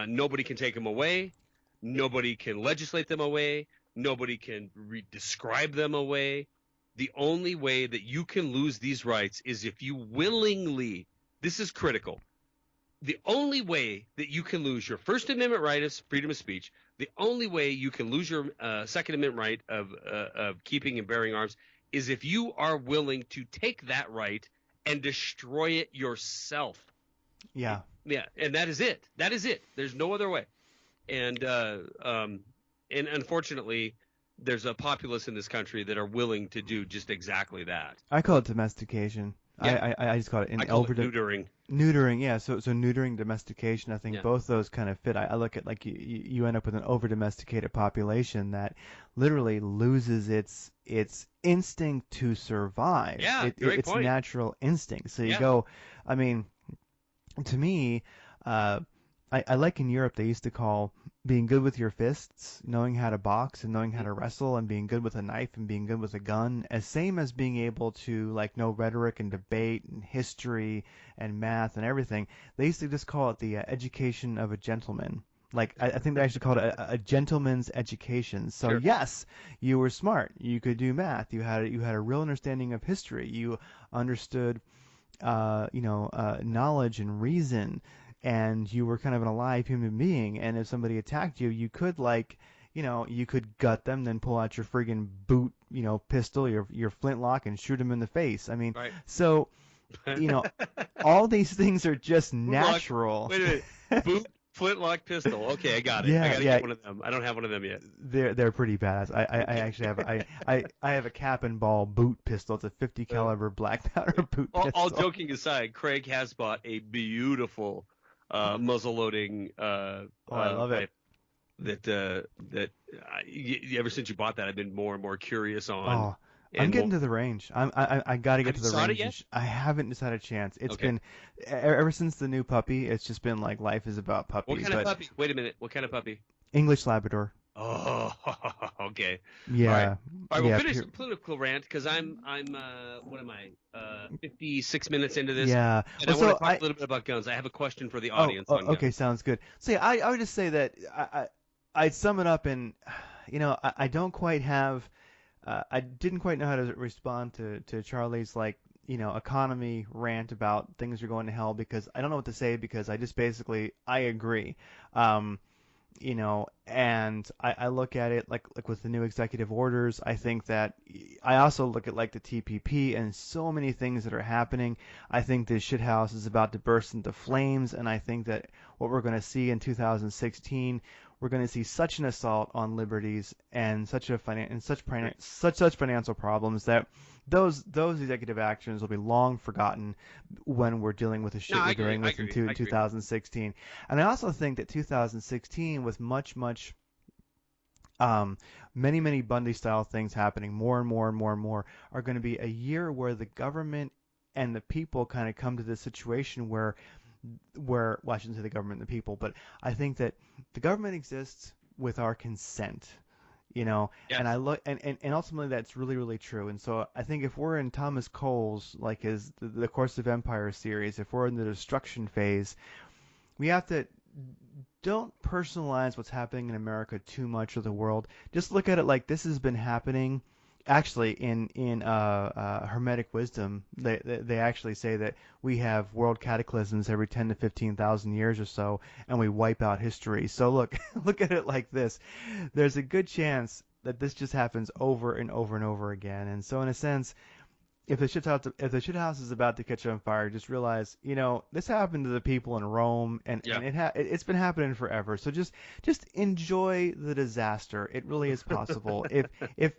nobody can take them away. Nobody can legislate them away. Nobody can describe them away. The only way that you can lose these rights is if you willingly, this is critical. The only way that you can lose your First Amendment right is freedom of speech. The only way you can lose your Second Amendment right of keeping and bearing arms is if you are willing to take that right and destroy it yourself. yeah. Yeah, and that is it. That is it. There's no other way. And unfortunately, there's a populace in this country that are willing to do just exactly that. I call it domestication. Yeah, I just call it I call it neutering. neutering. Yeah, so neutering, domestication. I think Yeah, both those kind of fit. I look at like you end up with an over domesticated population that literally loses its instinct to survive. yeah, great Its point. natural instinct. So you Yeah, go, I mean, to me, uh, I like in Europe they used to call being good with your fists, knowing how to box and knowing how mhm, to wrestle and being good with a knife and being good with a gun as same as being able to like know rhetoric and debate and history and math and everything. They used to just call it the education of a gentleman. Like I think they actually called it a gentleman's education. So sure. yes, you were smart. You could do math. You had a real understanding of history. You understood knowledge and reason. and you were kind of an alive human being, and if somebody attacked you, you could like, you could gut them, then pull out your friggin' boot, pistol, your flintlock, and shoot them in the face. I mean, Right. so, you know, all these things are just Flintlock. natural. Wait a minute. Boot, flintlock, pistol. Okay, I got it. I Yeah, got to yeah, get one of them. I don't have one of them yet. they're pretty badass. I actually have I have a cap and ball boot pistol. It's a 50 Uh, caliber black powder boot all pistol. joking aside, Craig has bought a beautiful muzzle loading Oh, I love it. rifle that ever since you bought that, I've been more and more curious on, Oh, I'm and more. getting to the range. I got to Have get you to the shot it range. yet? I haven't decided a chance. It's Okay. been ever since the new puppy. It's just been like life is about What puppy. kind of But puppy? Wait a minute. What kind of puppy? English Labrador. Oh, okay. All right. Yeah, All right, we'll yeah, finish the political rant because I'm what am I 56 minutes into this, yeah. and I Well, want to so talk a little bit about guns. I have a question for the oh, audience on okay, guns. sounds good. So yeah, I would just say that I'd sum it up in, I don't quite have. I didn't quite know how to respond to Charlie's like economy rant about things are going to hell because I don't know what to say because I just basically I agree. Um, and I look at it like with the new executive orders. I think that I also look at like the TPP and so many things that are happening. I think this shithouse is about to burst into flames, and I think that what we're going to see in 2016, we're going to see such an assault on liberties and Agree. such financial problems that those executive actions will be long forgotten when we're dealing with the No, shit I we're agree. dealing I with agree. in I agree. 2016. And I also think that 2016, with much um, many Bundy style things happening, more and more and more and more, are going to be a year where the government and the people kind of come to this situation where well, I shouldn't say the government and the people, but I think that the government exists with our consent, and I Yes. look and ultimately that's really true. And so I think if we're in Thomas Cole's like his the Course of Empire series, if we're in the destruction phase, we have to don't personalize what's happening in America too much of the world. Just look at it like this has been happening. Actually, in Hermetic wisdom, they actually say that we have world cataclysms every 10 to 15,000 years or so, and we wipe out history. So look, look at it like this: there's a good chance that this just happens over and over and over again. And so, in a sense, if the shit house is about to catch on fire, just realize, this happened to the people in Rome, and Yeah. it's been happening forever. So just enjoy the disaster. It really is possible.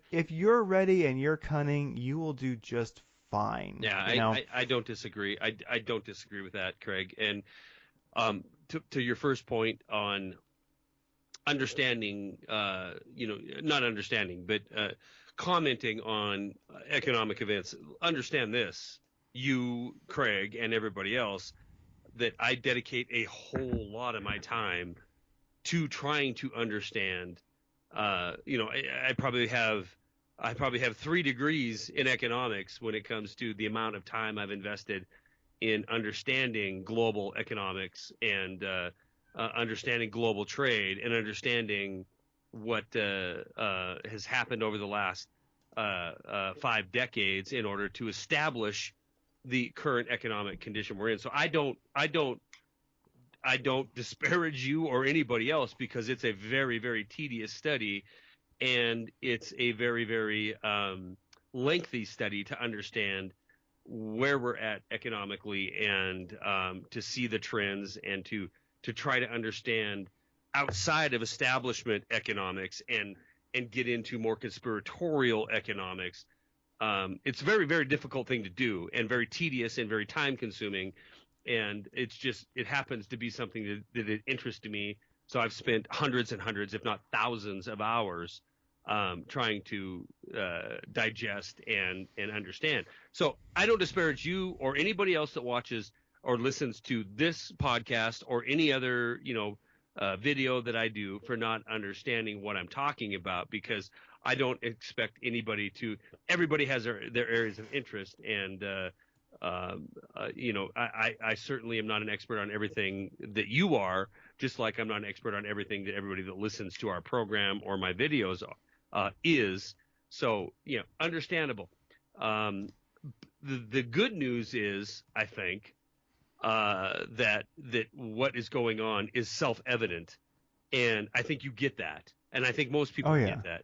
If you're ready and you're cunning, you will do just fine. Yeah. I don't disagree. I don't disagree with that, Craig. And to your first point on understanding, not understanding, but commenting on economic events. Understand this, you, Craig, and everybody else, that I dedicate a whole lot of my time to trying to understand. I probably have 3 degrees in economics when it comes to the amount of time I've invested in understanding global economics and understanding global trade and understanding what has happened over the last 5 decades in order to establish the current economic condition we're in. So I don't disparage you or anybody else because it's a very tedious study and it's a very lengthy study to understand where we're at economically and to see the trends and to try to understand outside of establishment economics and get into more conspiratorial economics. It's a very difficult thing to do and very tedious and very time consuming. And it happens to be something that it interests me. So I've spent hundreds and hundreds, if not thousands of hours trying to digest and understand. So I don't disparage you or anybody else that watches or listens to this podcast or any other, video that I do for not understanding what I'm talking about because I don't expect anybody to. Everybody has their areas of interest, and I certainly am not an expert on everything that you are. Just like I'm not an expert on everything that everybody that listens to our program or my videos is. So, understandable. Um, the good news is, I think, that what is going on is self-evident, and I think you get that, and I think most Oh people yeah. get that.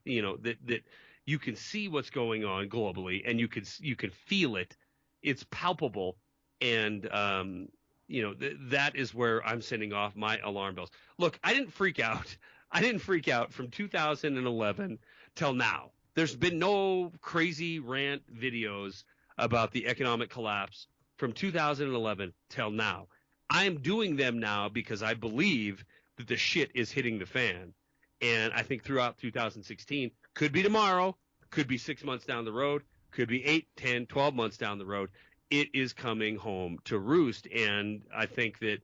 That you can see what's going on globally, and you can feel it. It's palpable, and that is where I'm sending off my alarm bells. Look, I didn't freak out. I didn't freak out from 2011 till now. There's been no crazy rant videos about the economic collapse from 2011 till now. I'm doing them now because I believe that the shit is hitting the fan. And I think throughout 2016, could be tomorrow, could be 6 months down the road, could be 8, 10, 12 months down the road. It is coming home to roost. And I think that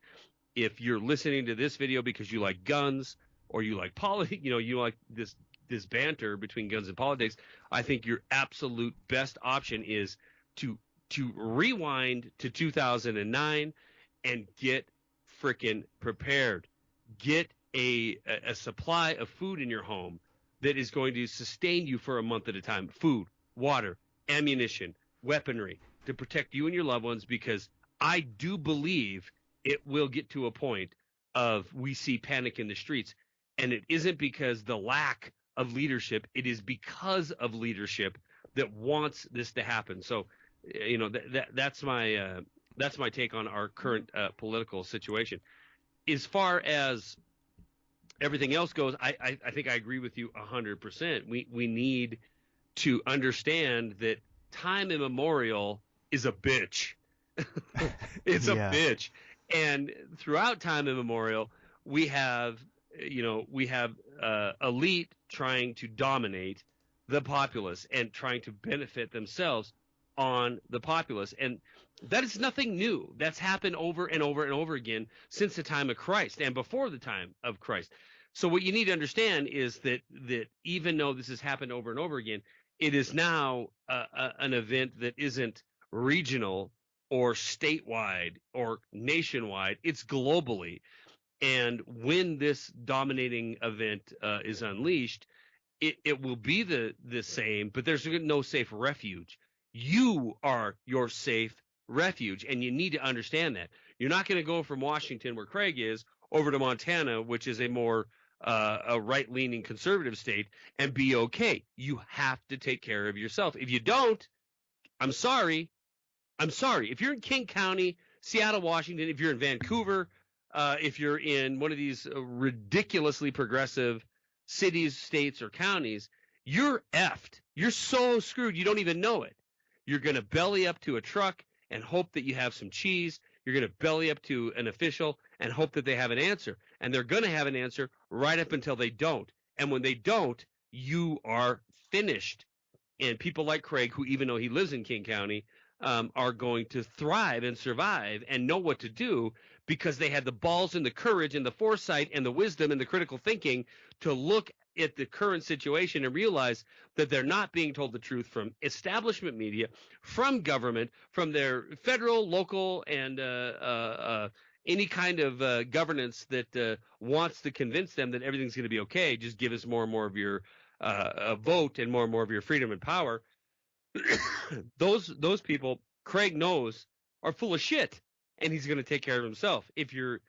if you're listening to this video because you like guns or you like you like this banter between guns and politics, I think your absolute best option is to rewind to 2009 and get freaking prepared. Get a supply of food in your home that is going to sustain you for a month at a time. Food, water, ammunition, weaponry to protect you and your loved ones, because I do believe it will get to a point of we see panic in the streets. And it isn't because the lack of leadership, it is because of leadership that wants this to happen. So, that's my take on our current political situation. As far as everything else goes, I think I agree with you 100%. We need to understand that time immemorial is a bitch. It's a Yeah. bitch. And throughout time immemorial, we have, elite trying to dominate the populace and trying to benefit themselves on the populace. And that is nothing new. That's happened over and over and over again since the time of Christ and before the time of Christ. So what you need to understand is that even though this has happened over and over again, it is now an event that isn't regional or statewide or nationwide. It's globally. And when this dominating event is unleashed, it will be the same, but there's no safe refuge. You are your safe refuge, and you need to understand that. You're not going to go from Washington, where Craig is, over to Montana, which is a more a right-leaning conservative state, and be okay. You have to take care of yourself. If you don't, I'm sorry. I'm sorry. If you're in King County, Seattle, Washington, if you're in Vancouver, if you're in one of these ridiculously progressive cities, states, or counties, you're effed. You're so screwed. You don't even know it. You're going to belly up to a truck and hope that you have some cheese. You're going to belly up to an official and hope that they have an answer. And they're going to have an answer right up until they don't. And when they don't, you are finished. And people like Craig, who even though he lives in King County, are going to thrive and survive and know what to do because they had the balls and the courage and the foresight and the wisdom and the critical thinking to look at the current situation and realize that they're not being told the truth from establishment media, from government, from their federal, local, and any kind of governance that wants to convince them that everything's going to be okay. Just give us more and more of your vote and more of your freedom and power. Those people, Craig knows, are full of shit, and he's going to take care of himself. If you're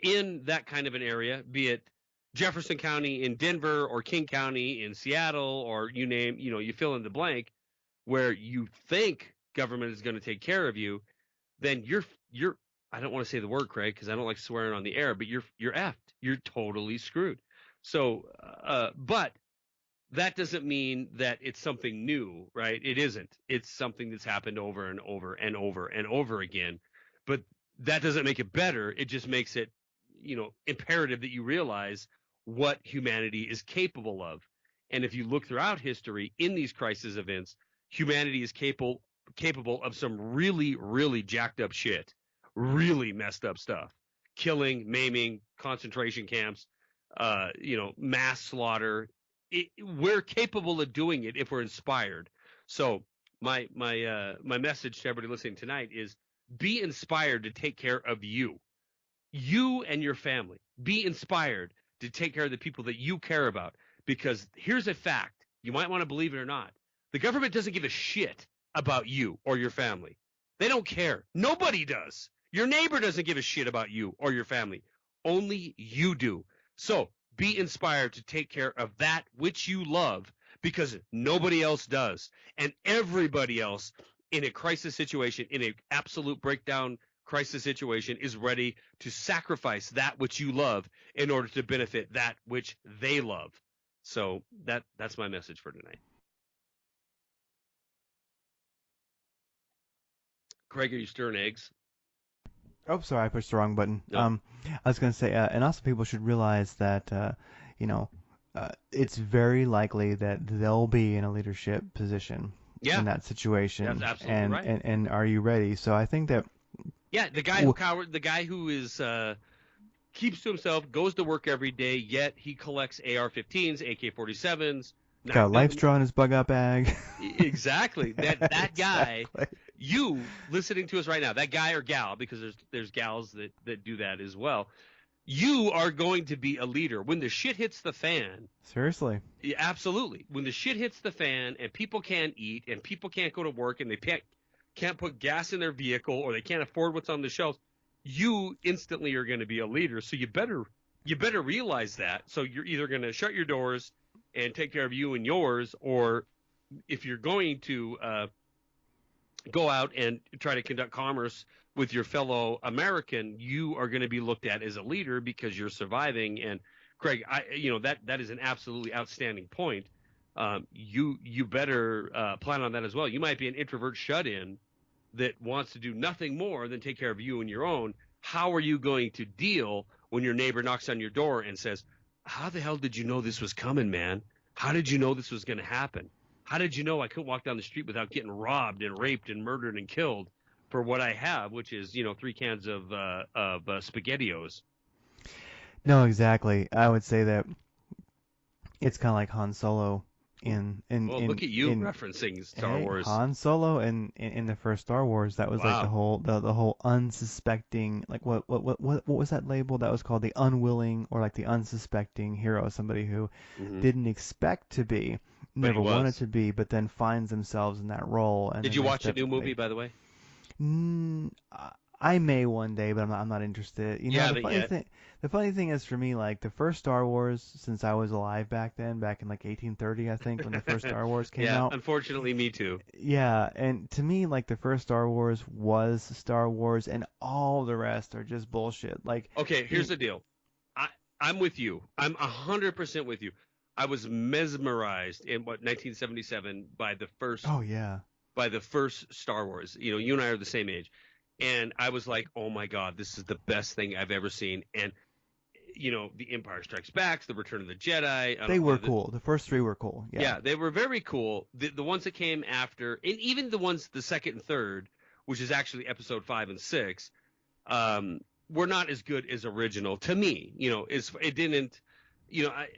in that kind of an area, be it Jefferson County in Denver or King County in Seattle, or you fill in the blank, where you think government is going to take care of you, then you're I don't want to say the word, Craig, because I don't like swearing on the air, but you're effed. You're totally screwed. So, but that doesn't mean that it's something new, right? It isn't. It's something that's happened over and over and over and over again. But that doesn't make it better. It just makes it, imperative that you realize what humanity is capable of. And if you look throughout history in these crisis events, humanity is capable of some really, really jacked up shit, really messed up stuff, killing, maiming, concentration camps, mass slaughter. We're capable of doing it if we're inspired. So my message to everybody listening tonight is: be inspired to take care of you and your family. Be inspired to take care of the people that you care about, because here's a fact: you might want to believe it or not, the government doesn't give a shit about you or your family. They don't care. Nobody does. Your neighbor doesn't give a shit about you or your family. Only you do. So be inspired to take care of that which you love because nobody else does. And everybody else in a crisis situation, in an absolute breakdown crisis situation, is ready to sacrifice that which you love in order to benefit that which they love. So that's my message for tonight. Craig, are you stirring eggs? Oh, sorry, I pushed the wrong button. No. I was going to say, and also people should realize that, you know, it's very likely that they'll be in a leadership position Yeah, in that that's situation, absolutely right. and are you ready? So I think that, Yeah, the guy who is keeps to himself, goes to work every day, yet he collects AR-15s, AK-47s, got a life 9mm. straw in his bug out bag. Exactly. That guy, Exactly. you listening to us right now, that guy or gal, because there's gals that do that as well. You are going to be a leader when the shit hits the fan. Seriously. Yeah, absolutely. When the shit hits the fan and people can't eat and people can't go to work and they can't put gas in their vehicle or they can't afford what's on the shelves, you instantly are going to be a leader. So you better realize that. So you're either going to shut your doors and take care of you and yours, or if you're going to go out and try to conduct commerce with your fellow American, you are going to be looked at as a leader because you're surviving. And Craig, that is an absolutely outstanding point. You better plan on that as well. You might be an introvert shut-in that wants to do nothing more than take care of you and your own. How are you going to deal when your neighbor knocks on your door and says, "How the hell did you know this was coming, man? How did you know this was going to happen? How did you know I couldn't walk down the street without getting robbed and raped and murdered and killed for what I have, which is 3 cans of SpaghettiOs?" No, exactly. I would say that it's kind of like Han Solo in in Well, in look at you in referencing Star hey, Wars. Han Solo in the first Star Wars. That was like the Wow. whole the whole unsuspecting, like what was that label that was called, the unwilling, or like the unsuspecting hero, somebody who Hmm. didn't expect to be, But he never wanted was. to be, but then finds themselves in that role, and Did then you they watch the step new movie, they by the way? I may one day, but I'm not interested. You haven't yet. The funny thing is for me, like the first Star Wars, since I was alive back then, back in like 1830, I think, when the first Star Wars came Yeah, out. unfortunately, me too. Yeah, and to me, like the first Star Wars was Star Wars, and all the rest are just bullshit. Like, Okay, you here's the deal. I I'm with you. I'm 100% with you. I was mesmerized in 1977 oh yeah, by the first Star Wars. You and I are the same age, and I was like, oh my god, this is the best thing I've ever seen. And The Empire Strikes Back, the Return of the Jedi. they were cool. The first three were cool. Yeah. Yeah, they were very cool. The ones that came after, and even the second and third, which is actually episode 5 and 6, were not as good as original to me. It didn't.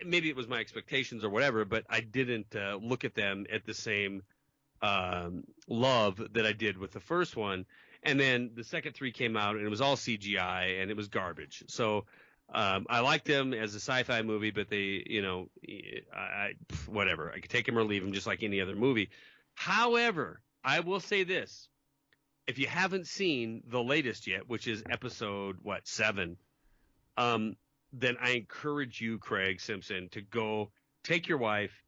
Maybe it was my expectations or whatever, but I didn't look at them at the same love that I did with the first one. And then the second three came out, and it was all CGI, and it was garbage. So I liked them as a sci-fi movie, but whatever. I could take them or leave them, just like any other movie. However, I will say this: if you haven't seen the latest yet, which is episode 7, then I encourage you, Craig Simpson, to go take your wife,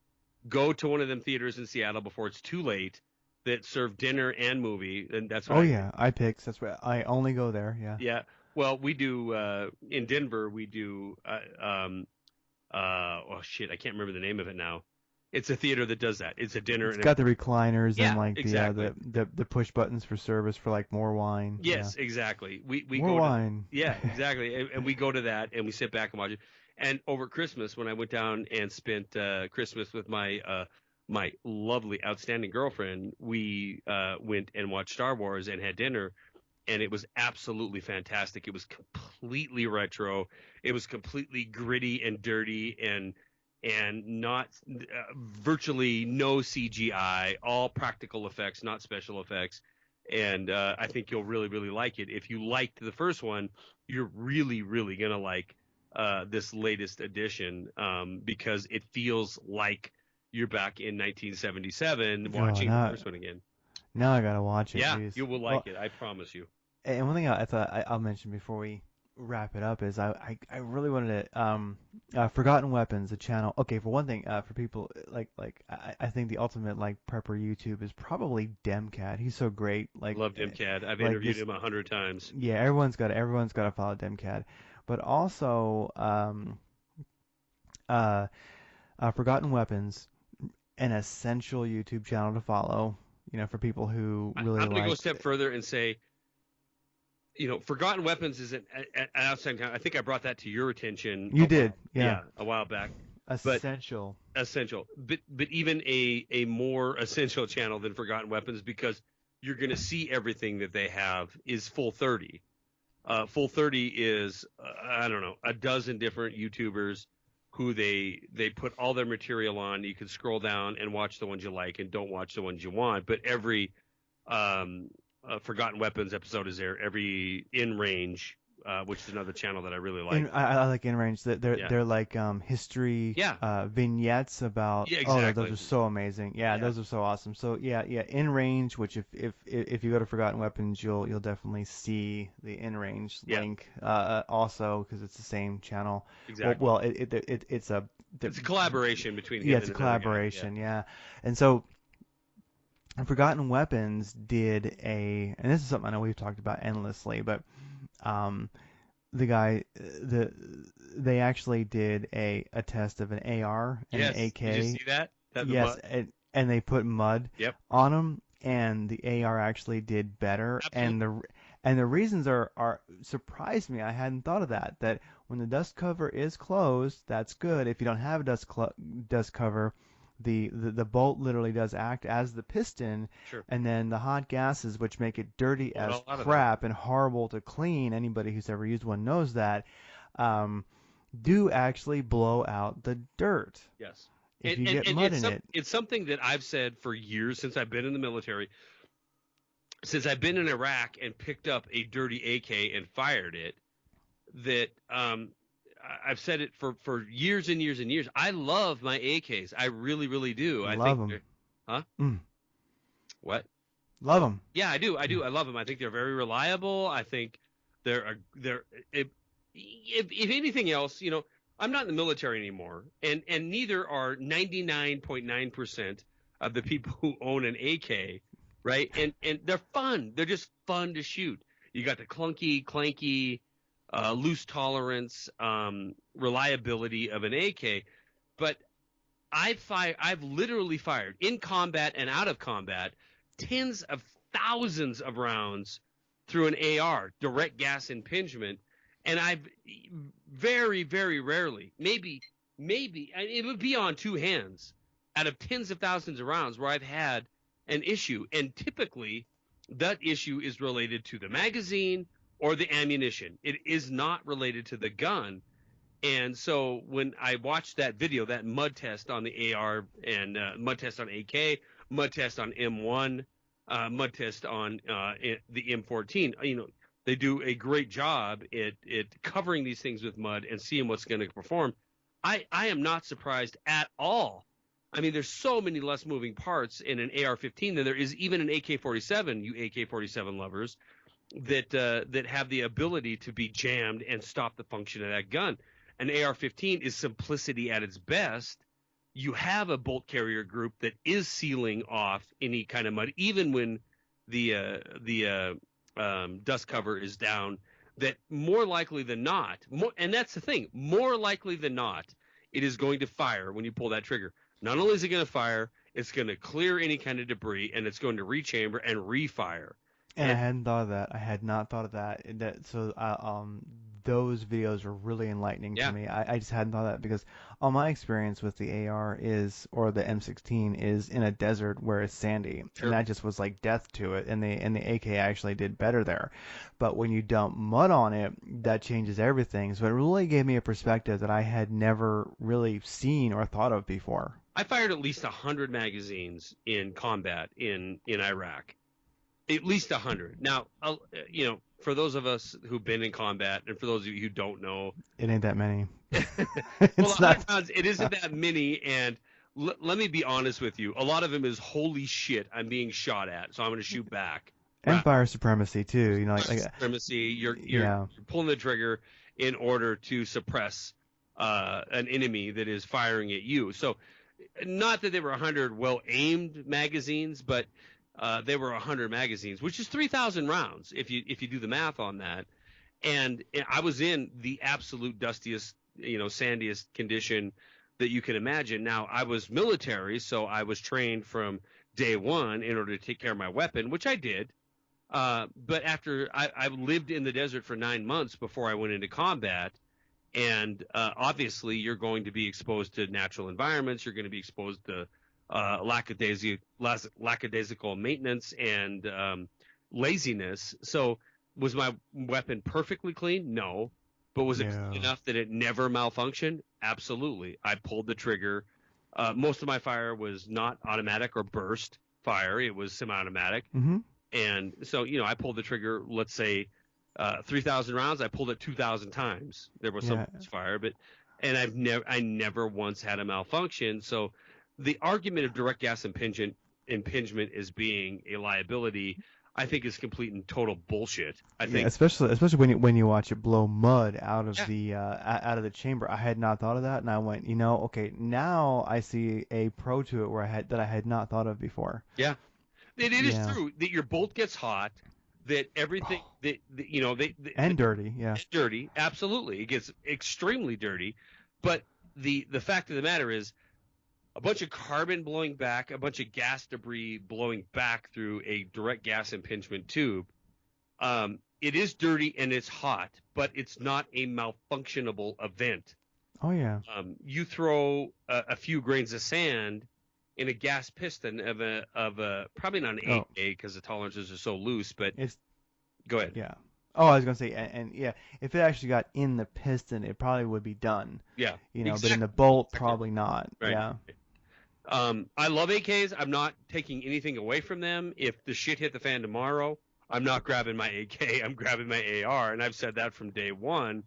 go to one of them theaters in Seattle before it's too late that serve dinner and movie, and that's what Oh I. yeah, iPix. That's what I only go there. Yeah. Yeah. Well, we do in Denver. We do. Oh shit, I can't remember the name of it now. It's a theater that does that. It's a dinner It's and got the recliners and yeah, like exactly. the push buttons for service for like more wine. Yeah. Yes, exactly. We More go to wine. yeah, exactly, and we go to that and we sit back and watch it. And over Christmas, when I went down and spent Christmas with my lovely, outstanding girlfriend, we went and watched Star Wars and had dinner, and it was absolutely fantastic. It was completely retro. It was completely gritty and dirty and not virtually no CGI, all practical effects, not special effects. And I think you'll really, really like it. If you liked the first one, you're really, really gonna like this latest edition because it feels like you're back in 1977 Oh, watching the first one again. Now I gotta watch it. Yeah, Jeez. you will Well, like it. I promise you. and one thing I thought I'll mention before we wrap it up is I really wanted to Forgotten Weapons, the channel. Okay, for one thing, for people I think the ultimate like prepper YouTube is probably Demcat. He's so great. Love Dimcad. I've Like interviewed just him 100 times. yeah, everyone's got to follow Demcat. But also uh, Forgotten Weapons, an essential YouTube channel to follow. You know, for people who really I'm going to go a like. step further and say, Forgotten Weapons is an outside. I think I brought that to your attention You did, yeah, a while back. But essential. essential, but even a more essential channel than Forgotten Weapons, because you're going to see everything that they have is Full 30. Full 30 is I don't know, a dozen different YouTubers who they put all their material on. You can scroll down and watch the ones you like and don't watch the ones you want. But every Forgotten Weapons episode is there. Every In Range, which is another channel that I really like. I like In Range. Yeah. They're like history Yeah. Vignettes about. Yeah, Oh, exactly. those are so amazing. Yeah, Yeah. those are so awesome. So yeah, In Range, which if you go to Forgotten Weapons, you'll definitely see the In Range Yeah. link. Also, because it's the same channel. Exactly. Well, it's a It's a collaboration between him yeah, and it's a another guy. collaboration. Yeah, and so. Forgotten Weapons did and this is something I know we've talked about endlessly, but um, they actually did a test of an AR and Yes. an AK. Did you see that? Yes, and they put mud Yep. on them, and the AR actually did better. Absolutely. And the reasons are surprised me. I hadn't thought of that. That when the dust cover is closed, that's good. If you don't have a dust cover, the bolt literally does act as the piston, Sure. and then the hot gases, which make it dirty Pull it as all out of there. crap and horrible to clean. Anybody who's ever used one knows that. Um, do actually blow out the dirt Yes. if you get mud in it. It's something that I've said for years since I've been in the military. Since I've been in Iraq and picked up a dirty AK and fired it, that I've said it for years and years and years. I love my AKs. I really, really do. I Love think them. huh? What? Love them. Yeah, I do. I love them. I think they're very reliable. I think they're if anything else, I'm not in the military anymore, and neither are 99.9% of the people who own an AK, right? And they're fun. They're just fun to shoot. You got the clunky, clanky, loose tolerance, reliability of an AK, but I've literally fired in combat and out of combat tens of thousands of rounds through an AR, direct gas impingement, and I've very, very rarely, maybe it would be on two hands out of tens of thousands of rounds where I've had an issue, and typically that issue is related to the magazine or the ammunition. It is not related to the gun. And so when I watched that video, that mud test on the AR and mud test on AK, mud test on M1, mud test on the M14, they do a great job at covering these things with mud and seeing what's going to perform. I am not surprised at all. I mean, there's so many less moving parts in an AR-15 than there is even an AK-47, you AK-47 lovers, that have the ability to be jammed and stop the function of that gun. An AR-15 is simplicity at its best. You have a bolt carrier group that is sealing off any kind of mud, even when the dust cover is down. That more likely than not, and that's the thing, more likely than not, it is going to fire when you pull that trigger. Not only is it going to fire, it's going to clear any kind of debris, and it's going to rechamber and refire. And I hadn't thought of that. I had not thought of that. Those videos were really enlightening to me. I just hadn't thought of that because all my experience with the AR or the M16 is in a desert where it's sandy, Sure. and that just was like death to it. And the AK actually did better there. But when you dump mud on it, that changes everything. So it really gave me a perspective that I had never really seen or thought of before. I fired at least 100 magazines in combat in Iraq. At least 100. Now, for those of us who've been in combat, and for those of you who don't know, It ain't that many. well, 100 rounds, it isn't that many, and let me be honest with you. A lot of them is holy shit. I'm being shot at, so I'm going to shoot back. Empire supremacy too. You know, like Supremacy. You're yeah. pulling the trigger in order to suppress an enemy that is firing at you. So, not that they were 100 well-aimed magazines, but they were 100 magazines, which is 3,000 rounds if you do the math on that. And I was in the absolute dustiest, sandiest condition that you can imagine. Now, I was military, so I was trained from day one in order to take care of my weapon, which I did. But after I lived in the desert for 9 months before I went into combat, and obviously you're going to be exposed to natural environments. You're going to be exposed to lackadaisical maintenance and laziness. So was my weapon perfectly clean? No. But was it clean enough that it never malfunctioned? Absolutely. I pulled the trigger. Most of my fire was not automatic or burst fire. It was semi-automatic. Mm-hmm. And so, I pulled the trigger, let's say, 3,000 rounds. I pulled it 2,000 times. There was some fire, and I never once had a malfunction. So the argument of direct gas impingement as being a liability, I think, is complete and total bullshit. I think, especially when you watch it blow mud out of the chamber. I had not thought of that, and I went, okay, now I see a pro to it where I had not thought of before. Yeah, it is true that your bolt gets hot. That everything and dirty, dirty, absolutely, it gets extremely dirty. But the fact of the matter is, a bunch of carbon blowing back, a bunch of gas debris blowing back through a direct gas impingement tube. It is dirty and it's hot, but it's not a malfunctionable event. Oh yeah. You throw a few grains of sand in a gas piston of a probably not an 8A because the tolerances are so loose, but go ahead. Yeah. Oh, I was gonna say, and yeah, if it actually got in the piston, it probably would be done. Yeah. Exactly. But in the bolt, probably not. Right. Yeah. I love AKs. I'm not taking anything away from them. If the shit hit the fan tomorrow, I'm not grabbing my AK. I'm grabbing my AR, and I've said that from day one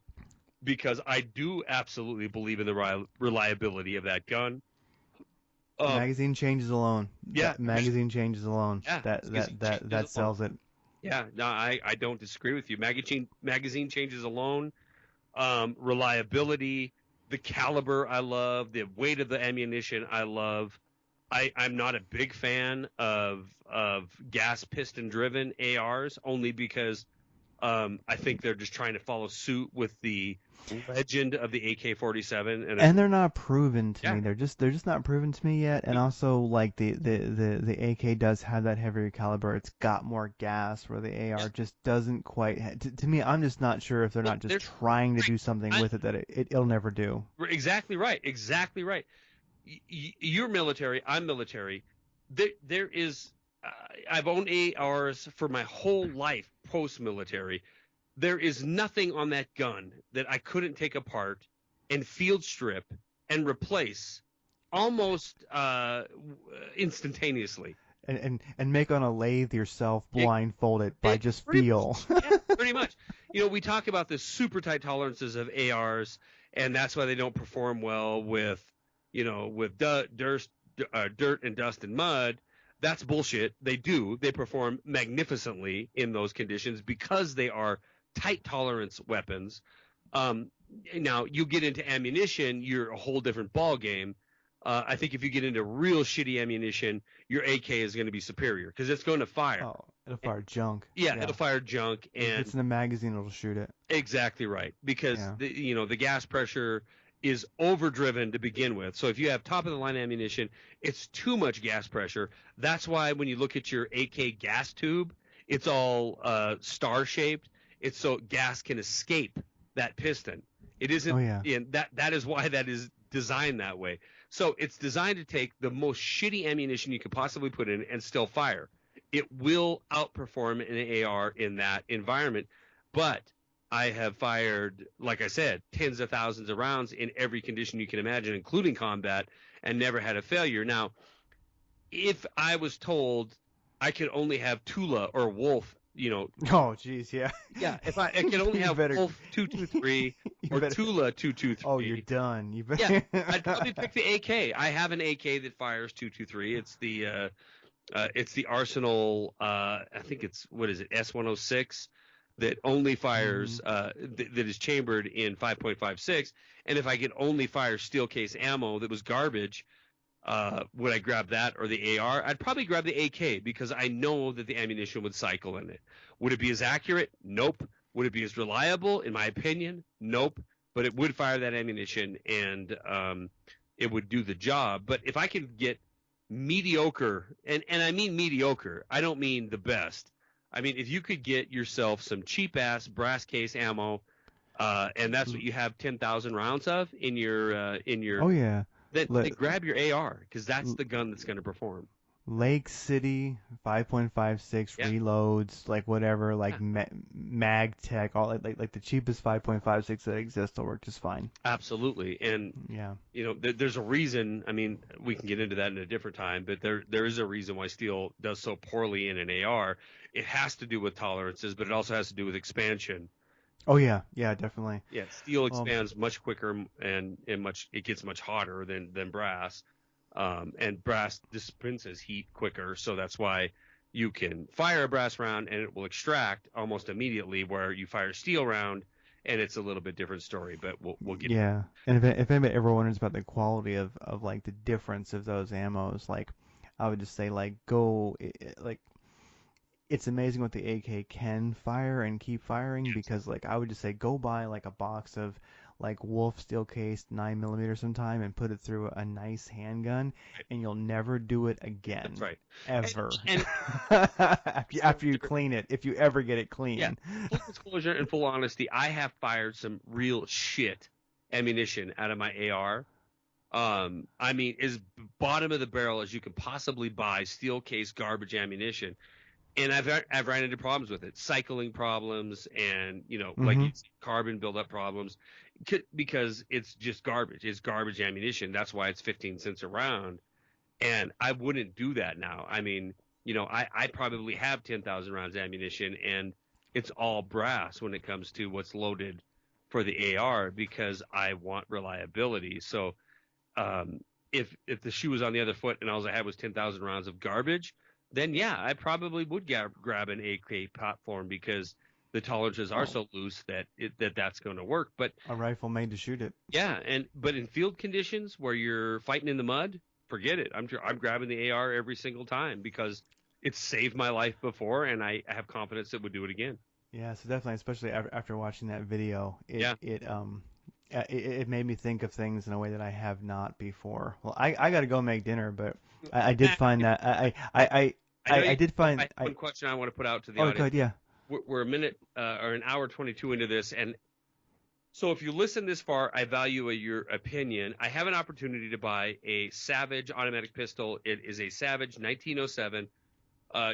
because I do absolutely believe in the reliability of that gun. Magazine changes alone. Yeah, magazine changes alone. Yeah, that sells it. Yeah, no, I don't disagree with you. Magazine changes alone. Reliability, the caliber I love, the weight of the ammunition I love. I'm not a big fan of gas piston driven ARs only because I think they're just trying to follow suit with the legend of the AK-47, and they're not proven to me. They're just not proven to me yet. And also, like the AK does have that heavier caliber. It's got more gas, where the AR just doesn't quite. To me, I'm just not sure if they're not just trying to do something with it that it'll never do. Exactly right. Exactly right. You're military. I'm military. There is. I've owned ARs for my whole life post-military. There is nothing on that gun that I couldn't take apart and field strip and replace almost instantaneously. And make on a lathe yourself, blindfolded by just feel. Yeah, pretty much. We talk about the super tight tolerances of ARs, and that's why they don't perform well with dirt and dust and mud. That's bullshit. They do. They perform magnificently in those conditions because they are tight tolerance weapons. Now, you get into ammunition, you're a whole different ball game. I think if you get into real shitty ammunition, your AK is going to be superior because it's going to fire. Oh, it'll fire junk. Yeah, it'll fire junk. And if it's in a magazine, it'll shoot it. Exactly right. Because the gas pressure is overdriven to begin with. So if you have top of the line ammunition, it's too much gas pressure. That's why when you look at your AK gas tube, it's all star shaped. It's so gas can escape that piston. It isn't. Oh, yeah. And that is why that is designed that way. So it's designed to take the most shitty ammunition you could possibly put in and still fire. It will outperform an AR in that environment. But I have fired, like I said, tens of thousands of rounds in every condition you can imagine, including combat, and never had a failure. Now, if I was told I could only have Tula or Wolf Oh, geez, yeah. yeah, if I can only You have better. Wolf 223 You or better. Tula Oh, you're 223. done. You Yeah, better. I'd probably pick the AK. I have an AK that fires 223. It's the Arsenal. I think it's what is it, S106, that only Hmm. fires that is chambered in 5.56. And if I could only fire steel case ammo that was garbage, would I grab that or the AR? I'd probably grab the AK because I know that the ammunition would cycle in it. Would it be as accurate? Nope. Would it be as reliable? In my opinion, nope. But it would fire that ammunition and it would do the job. But if I could get mediocre, and I mean mediocre, I don't mean the best. I mean, if you could get yourself some cheap ass brass case ammo, and that's what you have 10,000 rounds of in your Oh yeah. then Le- grab your AR because that's L- the gun that's going to perform. Lake City 5.56 Yeah, reloads, like whatever, yeah, like Mag Tech, all like the cheapest 5.56 that exists will work just fine. absolutely. And Yeah. there's a reason. I mean, we can get into that in a different time, but there is a reason why steel does so poorly in an AR. It has to do with tolerances, but it also has to do with expansion. Oh yeah. Yeah, definitely. Yeah, steel Um. expands much quicker and much it gets much hotter than brass. And brass dispenses heat quicker, so that's why you can fire a brass round and it will extract almost immediately, where you fire a steel round and it's a little bit different story. But we'll get into Yeah. And if anybody ever wonders about the quality of like the difference of those ammos, like I would just say like like it's amazing what the AK can fire and keep firing because like I would just say go buy like a box of like Wolf steel cased 9 millimeter sometime and put it through a nice handgun and you'll never do it that's again. right. And, Ever. and After you clean it, if you ever get it yeah, clean. full disclosure and full honesty, I have fired some real shit ammunition out of my AR. I mean, as bottom of the barrel as you can possibly buy steel case garbage ammunition, and I've ran into problems with it, cycling problems, and like Hmm. carbon buildup problems, because it's just garbage. It's garbage ammunition. That's why it's 15 cents a round, and I wouldn't do that now. I mean, I probably have 10,000 rounds of ammunition, and it's all brass when it comes to what's loaded for the AR because I want reliability. So um, if the shoe was on the other foot and all I had was 10,000 rounds of garbage, then yeah, I probably would grab an AK platform because the tolerances are Oh, so loose that's going to work. But a rifle made to shoot it. yeah, but in field conditions where you're fighting in the mud, forget it. I'm grabbing the AR every single time because it's saved my life before, and I have confidence it would do it again. Yeah, so definitely, especially after watching that video, Yeah. it made me think of things in a way that I have not before. Well, I got to go make dinner, but I did Matt, find that I know I you. did I find have one question I want to put out to the oh audience. good, yeah. We're a minute or an hour 22 into this, and so if you listen this far, I value your opinion. I have an opportunity to buy a Savage automatic pistol. It is a Savage 1907,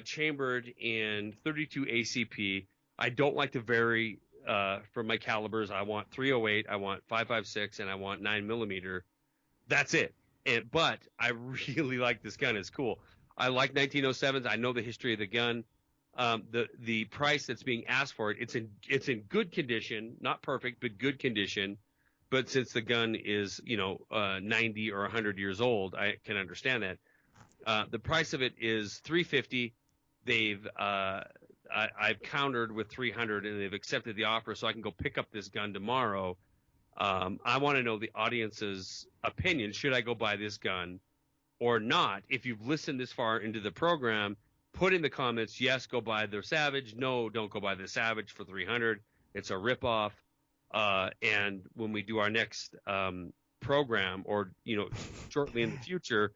chambered in 32 ACP. I don't like to vary from my calibers. I want 308, I want 5.56, and I want 9 millimeter. That's it. But I really like this gun. It's cool. I like 1907s. I know the history of the gun. The price that's being asked for it, it's in good condition, not perfect, but good condition. But since the gun is 90 or 100 years old, I can understand that. The price of it is 350. They've I've countered with 300, and they've accepted the offer, so I can go pick up this gun tomorrow. I want to know the audience's opinion. Should I go buy this gun or not? If you've listened this far into the program, put in the comments, yes, go buy the Savage. No, don't go buy the Savage for 300. It's a ripoff. And when we do our next program, or shortly in the future,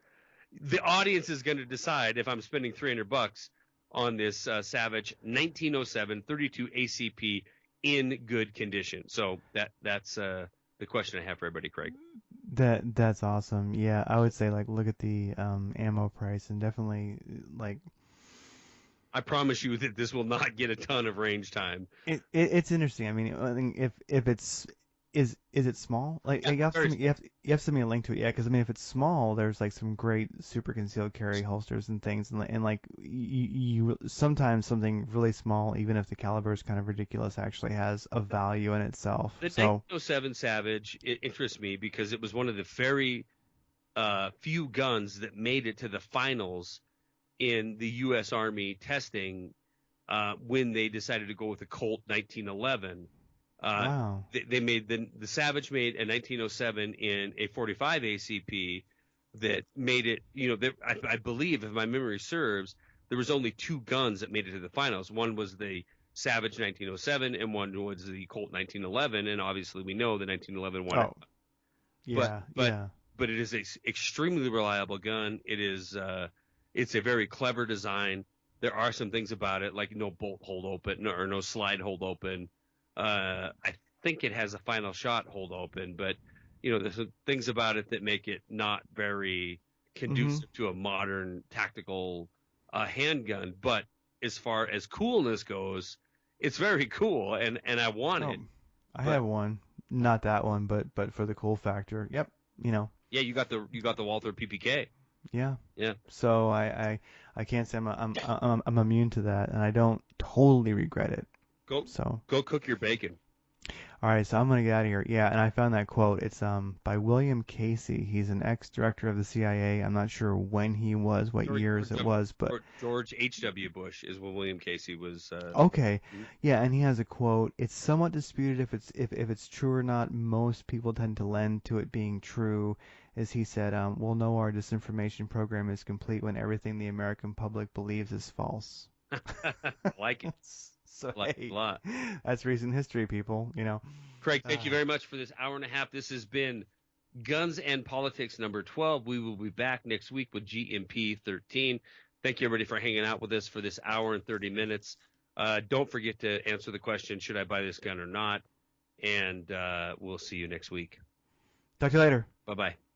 the audience is going to decide if I'm spending 300 bucks on this Savage 1907 32 ACP in good condition. So that's the question I have for everybody, Craig. That's awesome. Yeah, I would say like look at the ammo price and definitely like I promise you that this will not get a ton of range time. it's interesting. I mean, I think is it small? Yeah, You have to very send me, small. you have to send me a link to it, yeah. Because I mean, if it's small, there's like some great super concealed carry holsters and things, and like you sometimes something really small, even if the caliber is kind of ridiculous, actually has a value in itself. The So 1907 Savage it interests me because it was one of the very few guns that made it to the finals in the U.S. Army testing when they decided to go with the Colt 1911. Uh, wow, they made the Savage made a 1907 in a 45 ACP that made it. I believe, if my memory serves, there was only two guns that made it to the finals. One was the Savage 1907, and one was the Colt 1911. And obviously, we know the 1911 won it. oh But yeah, but yeah. but it is a extremely reliable gun. It's a very clever design. There are some things about it like no bolt hold open or no slide hold open. I think it has a final shot hold open, but there's some things about it that make it not very Mm-hmm. conducive to a modern tactical handgun. But as far as coolness goes, it's very cool, and I want Oh, it. I But have one, not that one, but for the cool factor. Yep, you know, yeah, you got the Walther PPK. yeah. Yeah. So I can't say I'm immune to that, and I don't totally regret it. Go So go cook your bacon. all right, so I'm gonna get out of here. Yeah, and I found that quote. It's by William Casey. He's an ex-director of the CIA. I'm not sure when he was, what George years George, it W- was, but George H.W. Bush is when William Casey was. okay. Yeah, and he has a quote. It's somewhat disputed if it's true or not. Most people tend to lend to it being true. As he said, we'll know our disinformation program is complete when everything the American public believes is false. I like it. So I like it a hey, lot. that's recent history, people. Craig, thank you Ah. very much for this hour and a half. This has been Guns and Politics number 12. We will be back next week with GnP 13. Thank you, everybody, for hanging out with us for this hour and 30 minutes. Don't forget to answer the question, should I buy this gun or not? And we'll see you next week. Talk to you later. Bye bye.